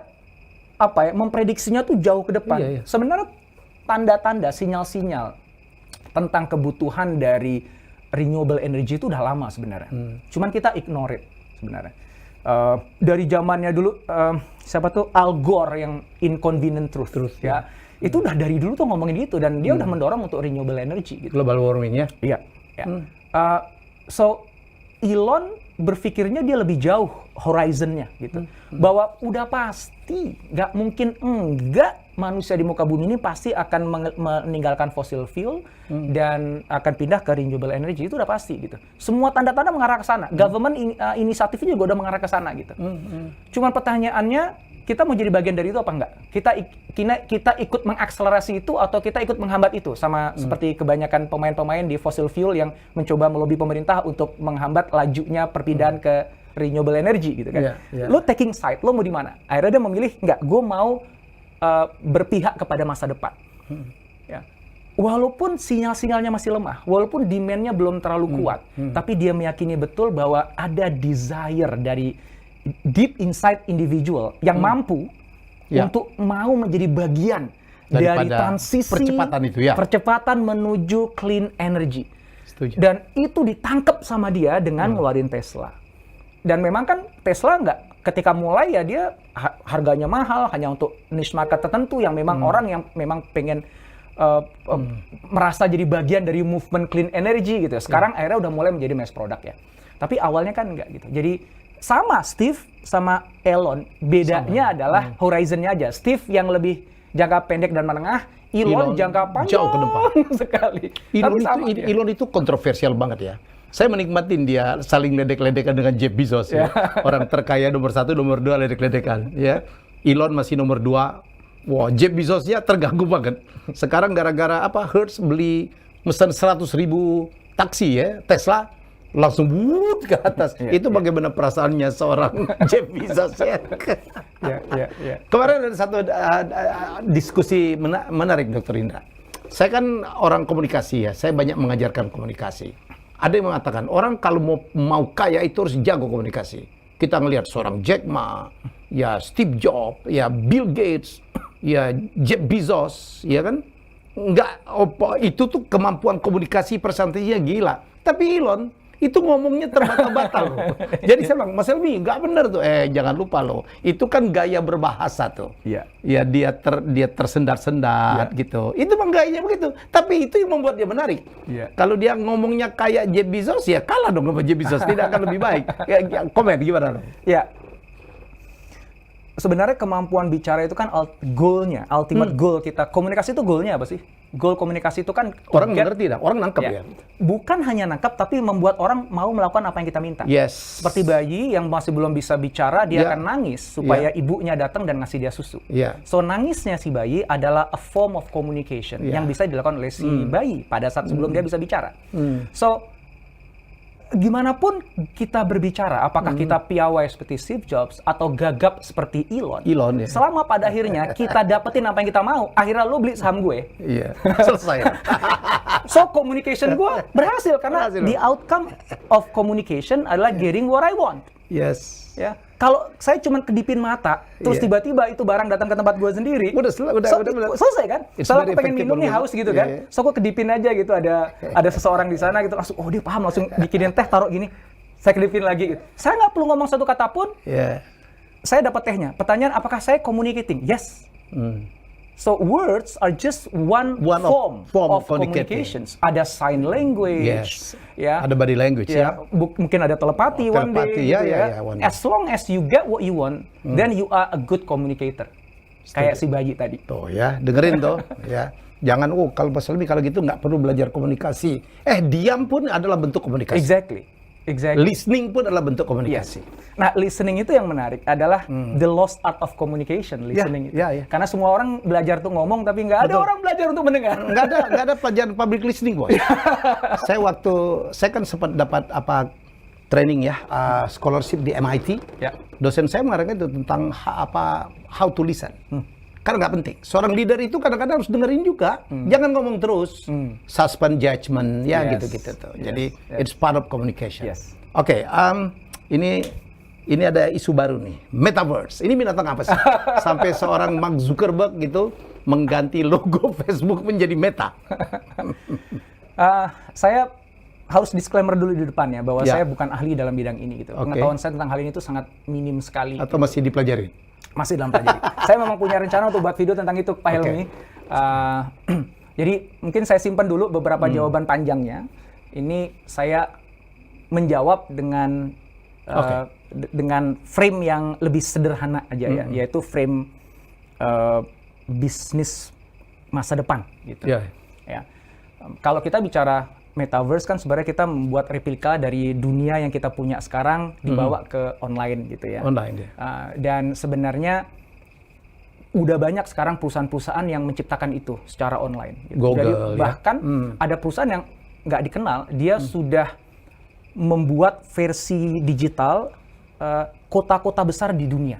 apa ya, memprediksinya tuh jauh ke depan. Iya. Sebenarnya tanda-tanda, sinyal-sinyal tentang kebutuhan dari renewable energy itu udah lama sebenarnya. Cuman kita ignore it sebenarnya. Dari zamannya dulu, siapa tuh Al Gore yang Inconvenient Truth ya. Itu udah dari dulu tuh ngomongin gitu, dan dia udah mendorong untuk renewable energy gitu. Global warming ya? Iya. Ya. So Elon berpikirnya dia lebih jauh horizonnya gitu, bahwa udah pasti nggak mungkin enggak manusia di muka bumi ini pasti akan meninggalkan fossil fuel dan akan pindah ke renewable energy, itu udah pasti gitu. Semua tanda-tanda mengarah ke sana. Government inisiatifnya juga udah mengarah ke sana gitu. Cuman pertanyaannya, kita mau jadi bagian dari itu apa enggak? Kita ikut mengakselerasi itu atau kita ikut menghambat itu, sama seperti kebanyakan pemain-pemain di fossil fuel yang mencoba melobi pemerintah untuk menghambat lajunya perpindahan ke renewable energy gitu kan. Lo taking side, lo mau di mana? Akhirnya dia memilih, enggak, gue mau berpihak kepada masa depan. Ya. Walaupun sinyal-sinyalnya masih lemah, walaupun demand-nya belum terlalu kuat, tapi dia meyakini betul bahwa ada desire dari deep inside individual yang mampu untuk mau menjadi bagian dari transisi percepatan itu ya. Percepatan menuju clean energy. Setuju. Dan itu ditangkap sama dia dengan ngeluarin Tesla. Dan memang kan Tesla nggak, ketika mulai ya dia harganya mahal hanya untuk niche market tertentu yang memang orang yang memang pengen merasa jadi bagian dari movement clean energy gitu. Sekarang akhirnya udah mulai menjadi mass product ya. Tapi awalnya kan nggak gitu. Jadi sama Steve sama Elon, bedanya adalah horizonnya aja. Steve yang lebih jangka pendek dan menengah, Elon jangka panjang jauh ke depan sekali. Elon itu kontroversial banget ya. Saya menikmatin dia saling ledek-ledekan dengan Jeff Bezos ya. Orang terkaya nomor 1, nomor 2 ledek-ledekan ya. Elon masih nomor 2. Wah, Jeff Bezosnya terganggu banget. Sekarang gara-gara apa? Hertz beli mesin 100.000 taksi ya, Tesla langsung wut ke atas. Itu bagaimana perasaannya seorang Jeff Bezos ya. Kemarin ada satu diskusi menarik, Dr. Indra. Saya kan orang komunikasi ya, saya banyak mengajarkan komunikasi. Ada yang mengatakan orang kalau mau kaya itu harus jago komunikasi. Kita ngelihat seorang Jack Ma, ya Steve Jobs, ya Bill Gates, ya Jeff Bezos, ya kan? Itu tuh kemampuan komunikasi presentasinya gila. Tapi Elon itu ngomongnya terbata-bata loh. Jadi saya bilang, Mas Helmi, nggak benar tuh. Jangan lupa loh, itu kan gaya berbahasa tuh. Ya dia tersendat-sendat gitu. Itu memang gayanya begitu. Tapi itu yang membuat dia menarik. Kalau dia ngomongnya kayak Jeff Bezos, ya kalah dong sama Jeff Bezos. Tidak akan lebih baik. Komen gimana dong? Ya. Sebenarnya kemampuan bicara itu kan goal-nya, ultimate goal kita. Komunikasi itu goal-nya apa sih? Goal komunikasi itu kan orang mengerti dah, orang nangkep ya. Bukan hanya nangkep, tapi membuat orang mau melakukan apa yang kita minta. Seperti bayi yang masih belum bisa bicara, dia akan nangis supaya ibunya datang dan ngasih dia susu. So nangisnya si bayi adalah a form of communication yang bisa dilakukan oleh si bayi pada saat sebelum dia bisa bicara. So gimana pun kita berbicara, apakah kita piawai seperti Steve Jobs atau gagap seperti Elon ya. Selama pada akhirnya kita dapetin apa yang kita mau, akhirnya lo beli saham gue. Selesai. So communication gue berhasil karena the outcome of communication adalah getting what I want. Ya, kalau saya cuma kedipin mata, terus tiba-tiba itu barang datang ke tempat gue sendiri, udah selesai kan? Soalnya aku pengen minum nih, haus gitu kan? So aku kedipin aja gitu, ada seseorang di sana gitu, langsung, oh dia paham, langsung bikinin teh, taruh gini, saya kedipin lagi gitu. Saya nggak perlu ngomong satu kata pun, saya dapat tehnya. Pertanyaan, apakah saya communicating? Yes. So words are just one form of communications. Ada sign language, ada body language, mungkin ada telepati one day. One day. As long as you get what you want, then you are a good communicator. Kayak si bayi tadi. Tuh ya, dengerin tuh. Ya, jangan kalau Mas Helmi kalau gitu nggak perlu belajar komunikasi. Diam pun adalah bentuk komunikasi. Exactly. Exactly. Listening pun adalah bentuk komunikasi. Nah, listening itu yang menarik adalah the lost art of communication. Listening itu. Karena semua orang belajar tuh ngomong, tapi nggak ada orang belajar untuk mendengar. Nggak ada pelajaran public listening, Bos. saya kan sempat dapat training ya, scholarship di MIT. Dosen saya mengarahkan itu tentang how to listen. Karena nggak penting. Seorang leader itu kadang-kadang harus dengerin juga. Jangan ngomong terus. Suspend judgment, ya gitu-gitu tuh. Jadi it's part of communication. Oke, ini ada isu baru nih, metaverse. Ini binatang apa sih? Sampai seorang Mark Zuckerberg gitu mengganti logo Facebook menjadi Meta. Saya harus disclaimer dulu di depannya bahwa saya bukan ahli dalam bidang ini gitu. Pengetahuan saya tentang hal ini itu sangat minim sekali. Atau masih dipelajari? Masih dalam pelajari. Saya memang punya rencana untuk buat video tentang itu, Pak Helmi. Jadi mungkin saya simpan dulu beberapa jawaban panjangnya. Ini saya menjawab dengan dengan frame yang lebih sederhana aja ya, yaitu frame bisnis masa depan gitu. Ya. Kalau kita bicara metaverse kan sebenarnya kita membuat replika dari dunia yang kita punya sekarang dibawa ke online gitu ya. Dan sebenarnya udah banyak sekarang perusahaan-perusahaan yang menciptakan itu secara online. Gitu. Google, jadi bahkan ada perusahaan yang nggak dikenal, dia sudah membuat versi digital kota-kota besar di dunia.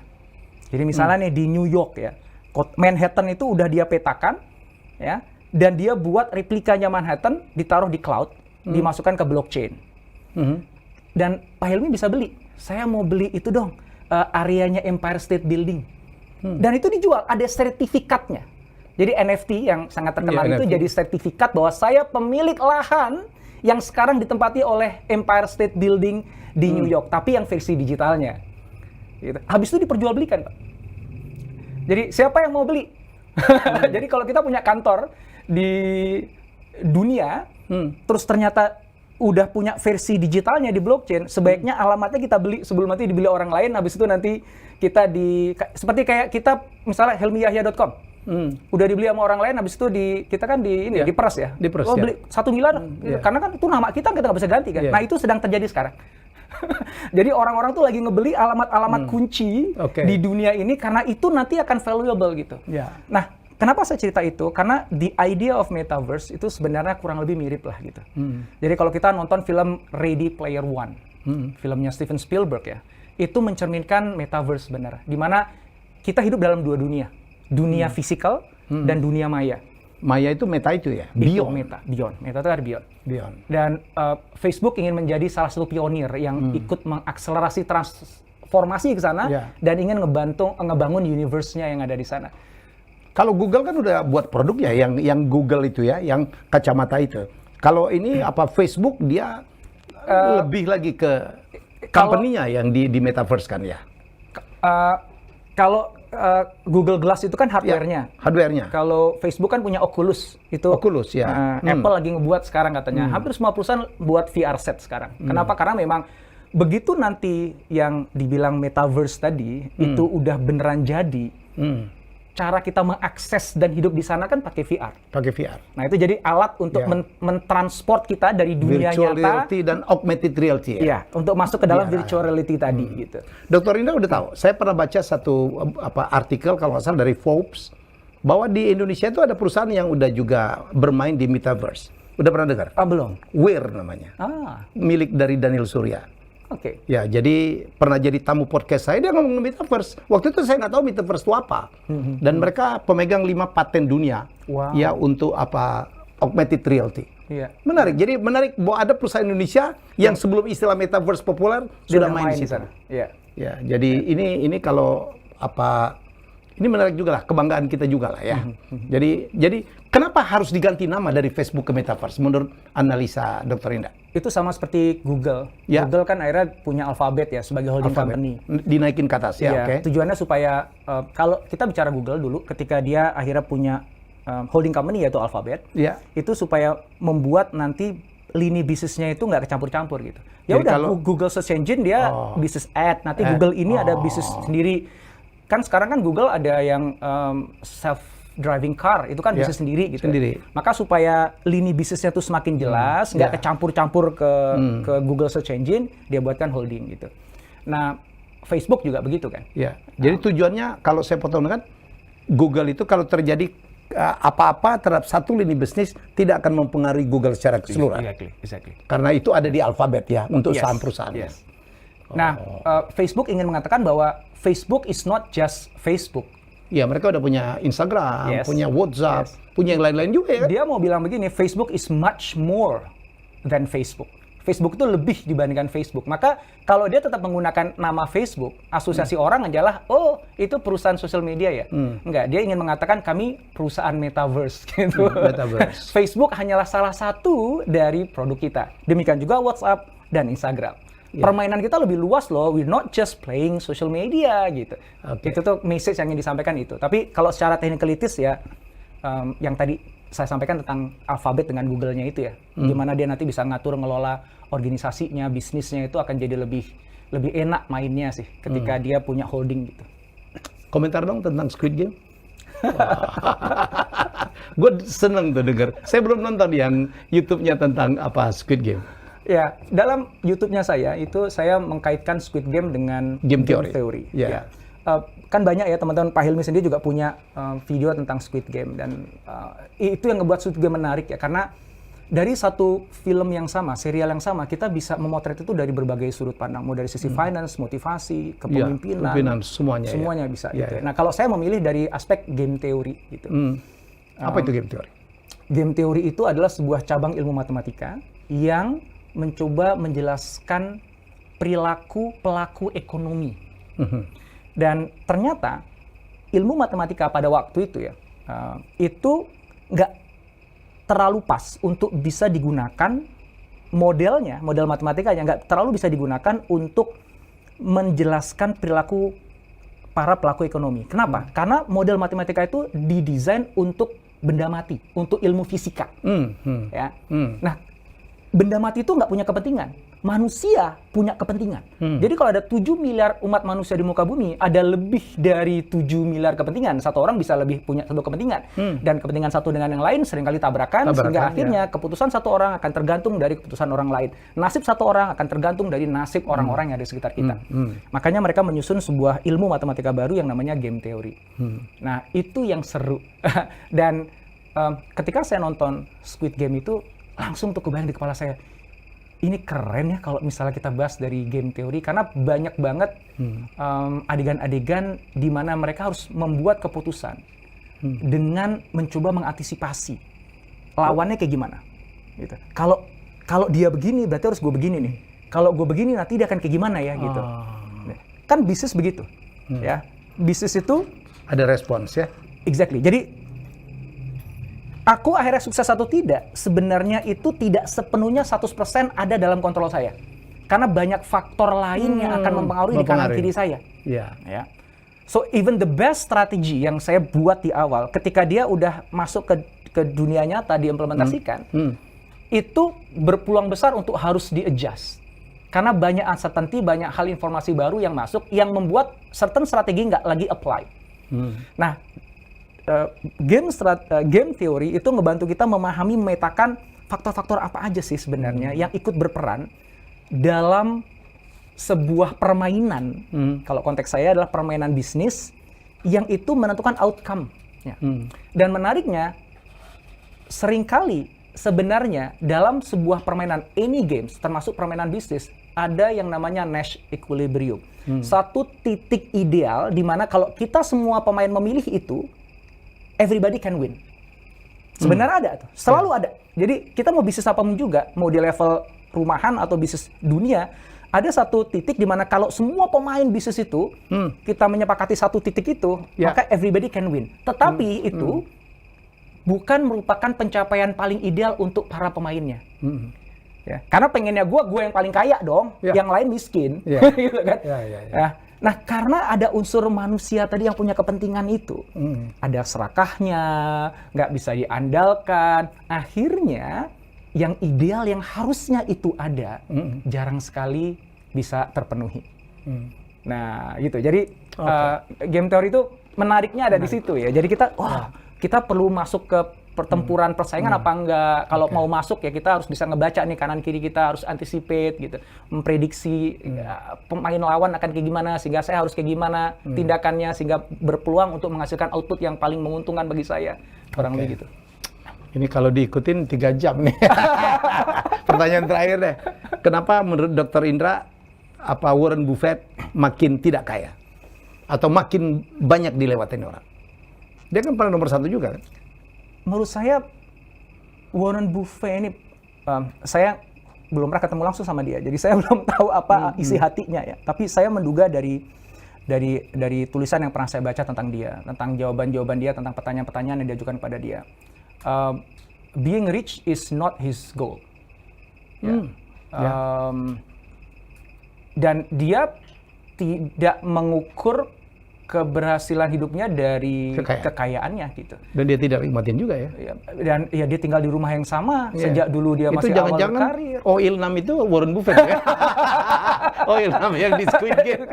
Jadi misalnya nih di New York ya, Manhattan itu udah dia petakan ya, dan dia buat replikanya Manhattan ditaruh di cloud, dimasukkan ke blockchain. Dan Pak Helmi bisa beli. Saya mau beli itu dong, areanya Empire State Building. Dan itu dijual, ada sertifikatnya. Jadi NFT yang sangat terkenal itu jadi sertifikat bahwa saya pemilik lahan yang sekarang ditempati oleh Empire State Building di New York, tapi yang versi digitalnya. Gitu. Habis itu diperjualbelikan, Pak. Jadi siapa yang mau beli? Jadi kalau kita punya kantor di dunia, terus ternyata udah punya versi digitalnya di blockchain, sebaiknya alamatnya kita beli sebelum nanti dibeli orang lain, habis itu nanti kita seperti kayak kita misalnya helmiyahya.com. Udah dibeli sama orang lain, habis itu kita kan diperas ya. Beli 1 miliar, karena kan itu nama kita nggak bisa ganti kan. Nah itu sedang terjadi sekarang. Jadi orang-orang tuh lagi ngebeli alamat-alamat kunci di dunia ini karena itu nanti akan valuable gitu. Nah, kenapa saya cerita itu? Karena the idea of metaverse itu sebenarnya kurang lebih mirip lah gitu. Jadi kalau kita nonton film Ready Player One, filmnya Steven Spielberg ya, itu mencerminkan metaverse benar. Di mana kita hidup dalam dua dunia. Dunia fisikal dan dunia maya. Maya itu meta itu ya? Beyond. Meta itu ada beyond. Dan Facebook ingin menjadi salah satu pionir yang ikut mengakselerasi transformasi ke sana dan ingin ngebangun universe-nya yang ada di sana. Kalau Google kan udah buat produk ya, yang Google itu ya, yang kacamata itu. Kalau ini Facebook dia lebih lagi ke company-nya yang di metaverse kan ya? Kalau Google Glass itu kan hardware-nya. Hardware-nya. Kalau Facebook kan punya Oculus. Oculus ya. Apple lagi ngebuat sekarang katanya. Hampir semua perusahaan buat VR set sekarang. Kenapa? Karena memang begitu nanti yang dibilang metaverse tadi itu udah beneran jadi. Cara kita mengakses dan hidup di sana kan pakai VR. Nah itu jadi alat untuk mentransport kita dari dunia virtual nyata. reality dan augmented reality ya. Iya, untuk masuk ke dalam virtual reality tadi gitu. Dr. Indra udah tahu, saya pernah baca satu artikel kalau nggak salah dari Forbes bahwa di Indonesia itu ada perusahaan yang udah juga bermain di metaverse. Udah pernah dengar? Belum. Wear namanya. Milik dari Daniel Surya. Ya, jadi pernah jadi tamu podcast saya, dia ngomong metaverse. Waktu itu saya nggak tahu metaverse itu apa. Dan mereka pemegang 5 paten dunia ya untuk augmented reality. Menarik. Jadi menarik bahwa ada perusahaan Indonesia yang sebelum istilah metaverse populer sudah main di sana. Ya, jadi ini kalau ini menarik juga lah, kebanggaan kita juga lah ya. Jadi kenapa harus diganti nama dari Facebook ke metaverse menurut analisa Dr. Indah? Itu sama seperti Google. Google kan akhirnya punya Alphabet ya sebagai holding company. Dinaikin ke atas ya. Tujuannya supaya kalau kita bicara Google dulu, ketika dia akhirnya punya holding company yaitu Alphabet, itu supaya membuat nanti lini bisnisnya itu nggak kecampur-campur gitu. Ya udah, Google Search Engine dia bisnis ad, nanti Google ini ada bisnis sendiri. Kan sekarang kan Google ada yang self self-driving car, itu kan bisnis sendiri gitu. Sendiri. Maka supaya lini bisnisnya tuh semakin jelas, nggak kecampur-campur ke Google Search Engine, dia buatkan holding gitu. Nah, Facebook juga begitu kan? Ya. Jadi tujuannya kalau saya potong kan, Google itu kalau terjadi apa-apa terhadap satu lini bisnis tidak akan mempengaruhi Google secara keseluruhan. Exactly. Karena itu ada di Alphabet ya untuk saham perusahaan. Yes. Nah, Facebook ingin mengatakan bahwa Facebook is not just Facebook. Ya, mereka udah punya Instagram, punya WhatsApp, punya yang lain-lain juga ya kan? Dia mau bilang begini, Facebook is much more than Facebook. Facebook itu lebih dibandingkan Facebook. Maka kalau dia tetap menggunakan nama Facebook, asosiasi orang adalah, oh itu perusahaan sosial media ya. Enggak, dia ingin mengatakan kami perusahaan metaverse gitu. Metaverse. Facebook hanyalah salah satu dari produk kita. Demikian juga WhatsApp dan Instagram. Permainan kita lebih luas loh, we're not just playing social media gitu. Itu tuh message yang ingin disampaikan itu. Tapi kalau secara technicalities ya, yang tadi saya sampaikan tentang Alphabet dengan Google-nya itu ya, gimana dia nanti bisa ngatur ngelola organisasinya, bisnisnya itu akan jadi lebih enak mainnya sih ketika dia punya holding gitu. Komentar dong tentang Squid Game. Gue seneng tuh denger. Saya belum nonton yang YouTube-nya tentang Squid Game. Ya, dalam YouTube-nya saya itu saya mengkaitkan Squid Game dengan game theory. Ya. Kan banyak ya teman-teman, Pak Hilmi sendiri juga punya video tentang Squid Game dan itu yang ngebuat Squid Game menarik ya, karena dari satu film yang sama, serial yang sama, kita bisa memotret itu dari berbagai sudut pandang, mau dari sisi finance, motivasi, kepemimpinan, semuanya bisa. Gitu. Nah, kalau saya memilih dari aspek game theory gitu. Apa itu game theory? Game theory itu adalah sebuah cabang ilmu matematika yang mencoba menjelaskan perilaku pelaku ekonomi. Dan ternyata ilmu matematika pada waktu itu ya, itu nggak terlalu pas untuk bisa digunakan model matematikanya nggak terlalu bisa digunakan untuk menjelaskan perilaku para pelaku ekonomi. Kenapa? Karena model matematika itu didesain untuk benda mati, untuk ilmu fisika. Ya. Nah, benda mati itu nggak punya kepentingan. Manusia punya kepentingan. Jadi kalau ada 7 miliar umat manusia di muka bumi, ada lebih dari 7 miliar kepentingan. Satu orang bisa lebih punya satu kepentingan. Dan kepentingan satu dengan yang lain seringkali tabrakan sehingga akhirnya keputusan satu orang akan tergantung dari keputusan orang lain. Nasib satu orang akan tergantung dari nasib orang-orang yang ada di sekitar kita. Makanya mereka menyusun sebuah ilmu matematika baru yang namanya game theory. Nah, itu yang seru. Dan ketika saya nonton Squid Game itu, langsung tuh kebayang di kepala saya, ini keren ya kalau misalnya kita bahas dari game teori, karena banyak banget adegan-adegan di mana mereka harus membuat keputusan dengan mencoba mengantisipasi lawannya kayak gimana. Gitu. Kalau dia begini berarti harus gue begini nih. Kalau gue begini nanti dia akan kayak gimana ya gitu. Kan bisnis begitu, ya. Bisnis itu ada respons ya. Exactly. Jadi aku akhirnya sukses atau tidak, sebenarnya itu tidak sepenuhnya 100% ada dalam kontrol saya. Karena banyak faktor lain yang akan mempengaruhi di kanan kiri saya. Ya. So even the best strategi yang saya buat di awal, ketika dia udah masuk ke dunia nyata, diimplementasikan, itu berpeluang besar untuk harus di-adjust. Karena banyak uncertainty, banyak hal informasi baru yang masuk, yang membuat certain strategi nggak lagi apply. Nah, game theory itu ngebantu kita memahami, memetakan faktor-faktor apa aja sih sebenarnya yang ikut berperan dalam sebuah permainan. Kalau konteks saya adalah permainan bisnis yang itu menentukan outcome. Dan menariknya, seringkali sebenarnya dalam sebuah permainan any games, termasuk permainan bisnis, ada yang namanya Nash equilibrium. Satu titik ideal di mana kalau kita semua pemain memilih itu, everybody can win. Sebenarnya ada tuh, selalu ada. Jadi kita mau bisnis apapun juga, mau di level rumahan atau bisnis dunia, ada satu titik di mana kalau semua pemain bisnis itu kita menyepakati satu titik itu, maka everybody can win. Tetapi itu bukan merupakan pencapaian paling ideal untuk para pemainnya. Ya, karena pengennya gue yang paling kaya dong, yang lain miskin, gitu kan? Nah, karena ada unsur manusia tadi yang punya kepentingan itu, ada serakahnya, nggak bisa diandalkan, akhirnya yang ideal yang harusnya itu ada, jarang sekali bisa terpenuhi. Nah, gitu. Jadi game teori itu menariknya ada di situ ya. Jadi kita, kita perlu masuk ke pertempuran persaingan apa enggak. Kalau mau masuk ya kita harus bisa ngebaca nih kanan kiri kita, harus anticipate gitu, memprediksi pemain lawan akan kayak gimana sehingga saya harus kayak gimana tindakannya sehingga berpeluang untuk menghasilkan output yang paling menguntungkan bagi saya, kurang lebih gitu. Ini kalau diikutin 3 jam nih. Pertanyaan terakhir deh, kenapa menurut Dr. Indra apa Warren Buffett makin tidak kaya atau makin banyak dilewatin orang? Dia kan paling nomor 1 juga kan? Menurut saya Warren Buffett ini, saya belum pernah ketemu langsung sama dia, jadi saya belum tahu apa isi hatinya ya. Tapi saya menduga dari tulisan yang pernah saya baca tentang dia, tentang jawaban-jawaban dia, tentang pertanyaan-pertanyaan yang diajukan kepada dia. Being rich is not his goal. Dan dia tidak mengukur keberhasilan hidupnya dari kekayaannya gitu. Dan dia tidak nikmatin juga ya. Dan ya dia tinggal di rumah yang sama sejak dulu dia masih awal karir. Oil Nam itu Warren Buffett ya. Oil Nam yang di Squid Game.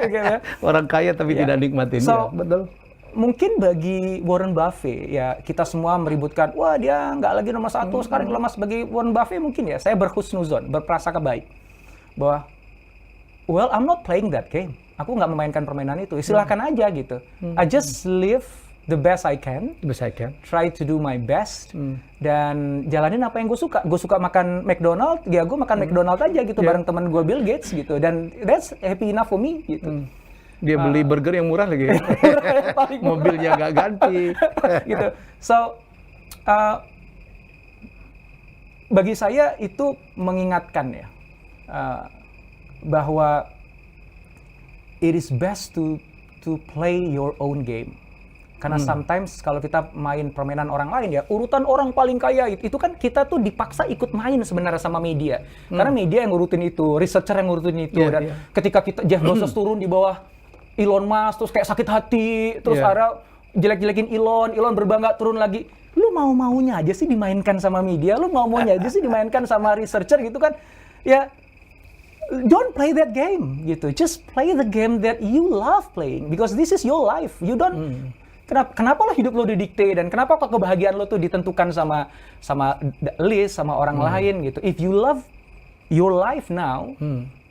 Orang kaya tapi tidak nikmatin. So, betul. Mungkin bagi Warren Buffett ya kita semua meributkan, wah dia nggak lagi nomor 1 sekarang lemas. Bagi Warren Buffett mungkin ya saya berhusnuzon, berprasangka baik bahwa well I'm not playing that game. Aku nggak memainkan permainan itu, silakan aja gitu. I just live the best I can. Try to do my best. Dan jalanin apa yang gue suka. Gue suka makan McDonald, ya gue makan McDonald aja gitu bareng teman gue Bill Gates gitu. Dan that's happy enough for me gitu. Dia beli burger yang murah lagi. Mobilnya nggak ganti. Gitu. So, bagi saya itu mengingatkan ya bahwa it is best to play your own game. Karena sometimes kalau kita main permainan orang lain ya, urutan orang paling kaya itu kan kita tuh dipaksa ikut main sebenarnya sama media. Karena media yang ngurutin itu, researcher yang ngurutin itu. Dan ketika kita Jeff Bezos turun di bawah Elon Musk, terus kayak sakit hati, terus ada jelek-jelekin Elon berbangga turun lagi. Lu mau-maunya aja sih dimainkan sama media, lu mau-maunya aja sih dimainkan sama researcher gitu kan. Ya, don't play that game gitu. Just play the game that you love playing because this is your life. You don't kenapa lo hidup lo didikte dan kenapa kok kebahagiaan lo tuh ditentukan sama list sama orang lain gitu. If you love your life now,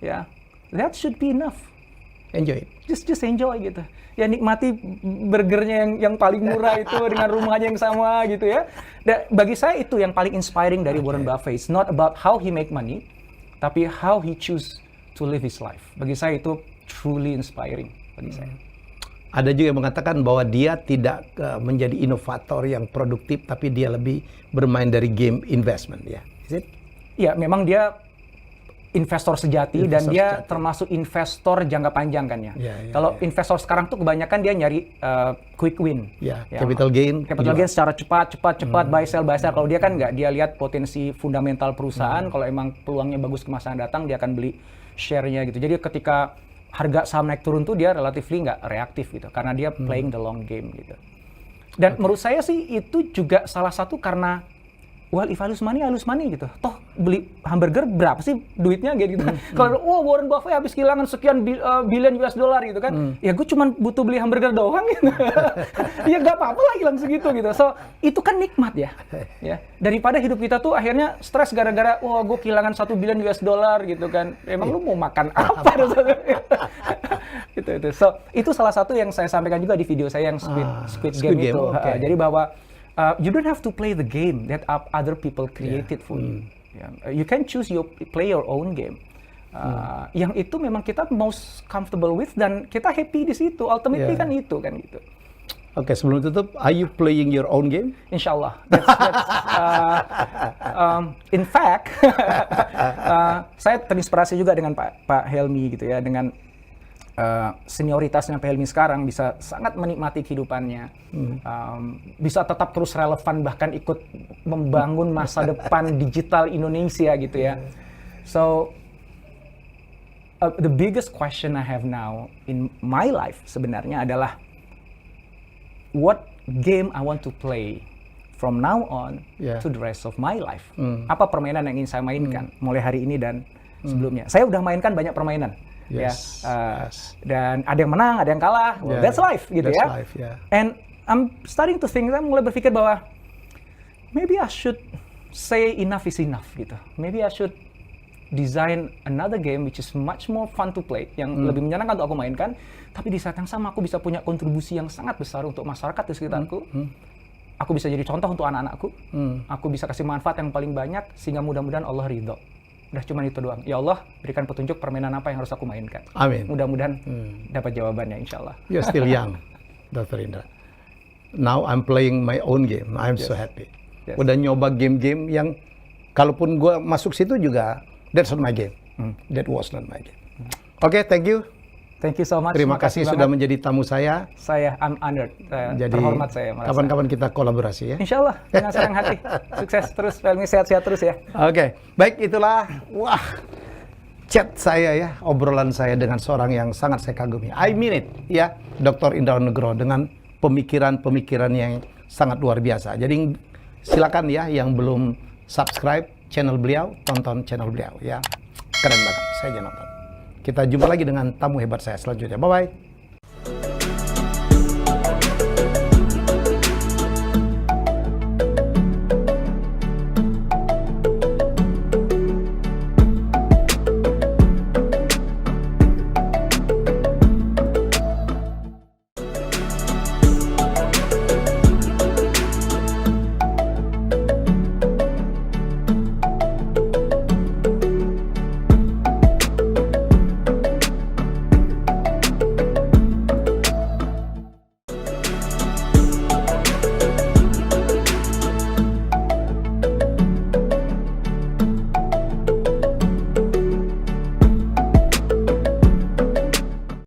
ya, that should be enough. Enjoy it. Just enjoy gitu. Ya nikmati burgernya yang paling murah itu dengan rumahnya yang sama gitu ya. Dan bagi saya itu yang paling inspiring dari Warren Buffett. It's not about how he make money, tapi how he choose to live his life. Bagi saya itu truly inspiring bagi saya. Ada juga yang mengatakan bahwa dia tidak menjadi inovator yang produktif, tapi dia lebih bermain dari game investment, ya. Is it? Ya, memang dia investor sejati dan dia termasuk investor jangka panjang kan ya. Kalau investor sekarang tuh kebanyakan dia nyari quick win. Capital gain secara cepat, buy sell. Kalau dia kan nggak, dia lihat potensi fundamental perusahaan. Kalau emang peluangnya bagus ke masa yang datang, dia akan beli share-nya gitu. Jadi ketika harga saham naik turun tuh dia relatively nggak reaktif gitu, karena dia playing the long game gitu. Dan menurut saya sih itu juga salah satu karena well, if I lose money gitu. Toh beli hamburger berapa sih duitnya gitu. Kalau Warren Buffett habis kehilangan sekian billion US dollar gitu kan. Ya gue cuma butuh beli hamburger doang gitu. Ya nggak apa-apa lah hilang segitu gitu. So, itu kan nikmat ya. Ya. Daripada hidup kita tuh akhirnya stres gara-gara gue kehilangan 1 billion US dollar gitu kan. Emang lu mau makan apa? Gitu. So, itu salah satu yang saya sampaikan juga di video saya yang Squid Game itu. Jadi bahwa you don't have to play the game that other people created for you. You can choose play your own game. Yang itu memang kita most comfortable with dan kita happy di situ. Ultimately kan itu kan gitu. Oke, sebelum tutup, are you playing your own game? Insyaallah. In fact, saya terinspirasi juga dengan Pak Helmi gitu ya, dengan senioritasnya Pak Helmi sekarang bisa sangat menikmati kehidupannya, bisa tetap terus relevan bahkan ikut membangun masa depan digital Indonesia gitu ya. So the biggest question I have now in my life sebenarnya adalah what game I want to play from now on to the rest of my life. Apa permainan yang ingin saya mainkan mulai hari ini dan sebelumnya. Saya udah mainkan banyak permainan. Dan ada yang menang, ada yang kalah. That's life gitu ya. And I'm starting to think, saya mulai berpikir bahwa maybe I should say enough is enough gitu. Maybe I should design another game which is much more fun to play, yang lebih menyenangkan untuk aku mainkan, tapi di saat yang sama aku bisa punya kontribusi yang sangat besar untuk masyarakat di sekitarku. Aku bisa jadi contoh untuk anak-anakku. Aku bisa kasih manfaat yang paling banyak sehingga mudah-mudahan Allah ridho. Udah cuma itu doang. Ya Allah, berikan petunjuk permainan apa yang harus aku mainkan. Amin. Mudah-mudahan dapat jawabannya, insya Allah. You're still young, Dr. Indra. Now I'm playing my own game. I'm so happy. Yes. Udah nyoba game-game yang kalaupun gue masuk situ juga, that's not my game. That was not my game. Oke, thank you. Thank you so much. Terima kasih sudah menjadi tamu saya. I'm honored. Jadi, terhormat saya merasa. Kapan-kapan kita kolaborasi ya. Insya Allah, dengan senang hati. Sukses terus, Pelmi sehat-sehat terus ya. Oke, baik itulah, chat saya ya, obrolan saya dengan seorang yang sangat saya kagumi. I mean it, ya, Dr. Indra Nugroho dengan pemikiran-pemikiran yang sangat luar biasa. Jadi silakan ya yang belum subscribe channel beliau, tonton channel beliau ya. Keren banget, saya aja nonton. Kita jumpa lagi dengan tamu hebat saya selanjutnya. Bye-bye.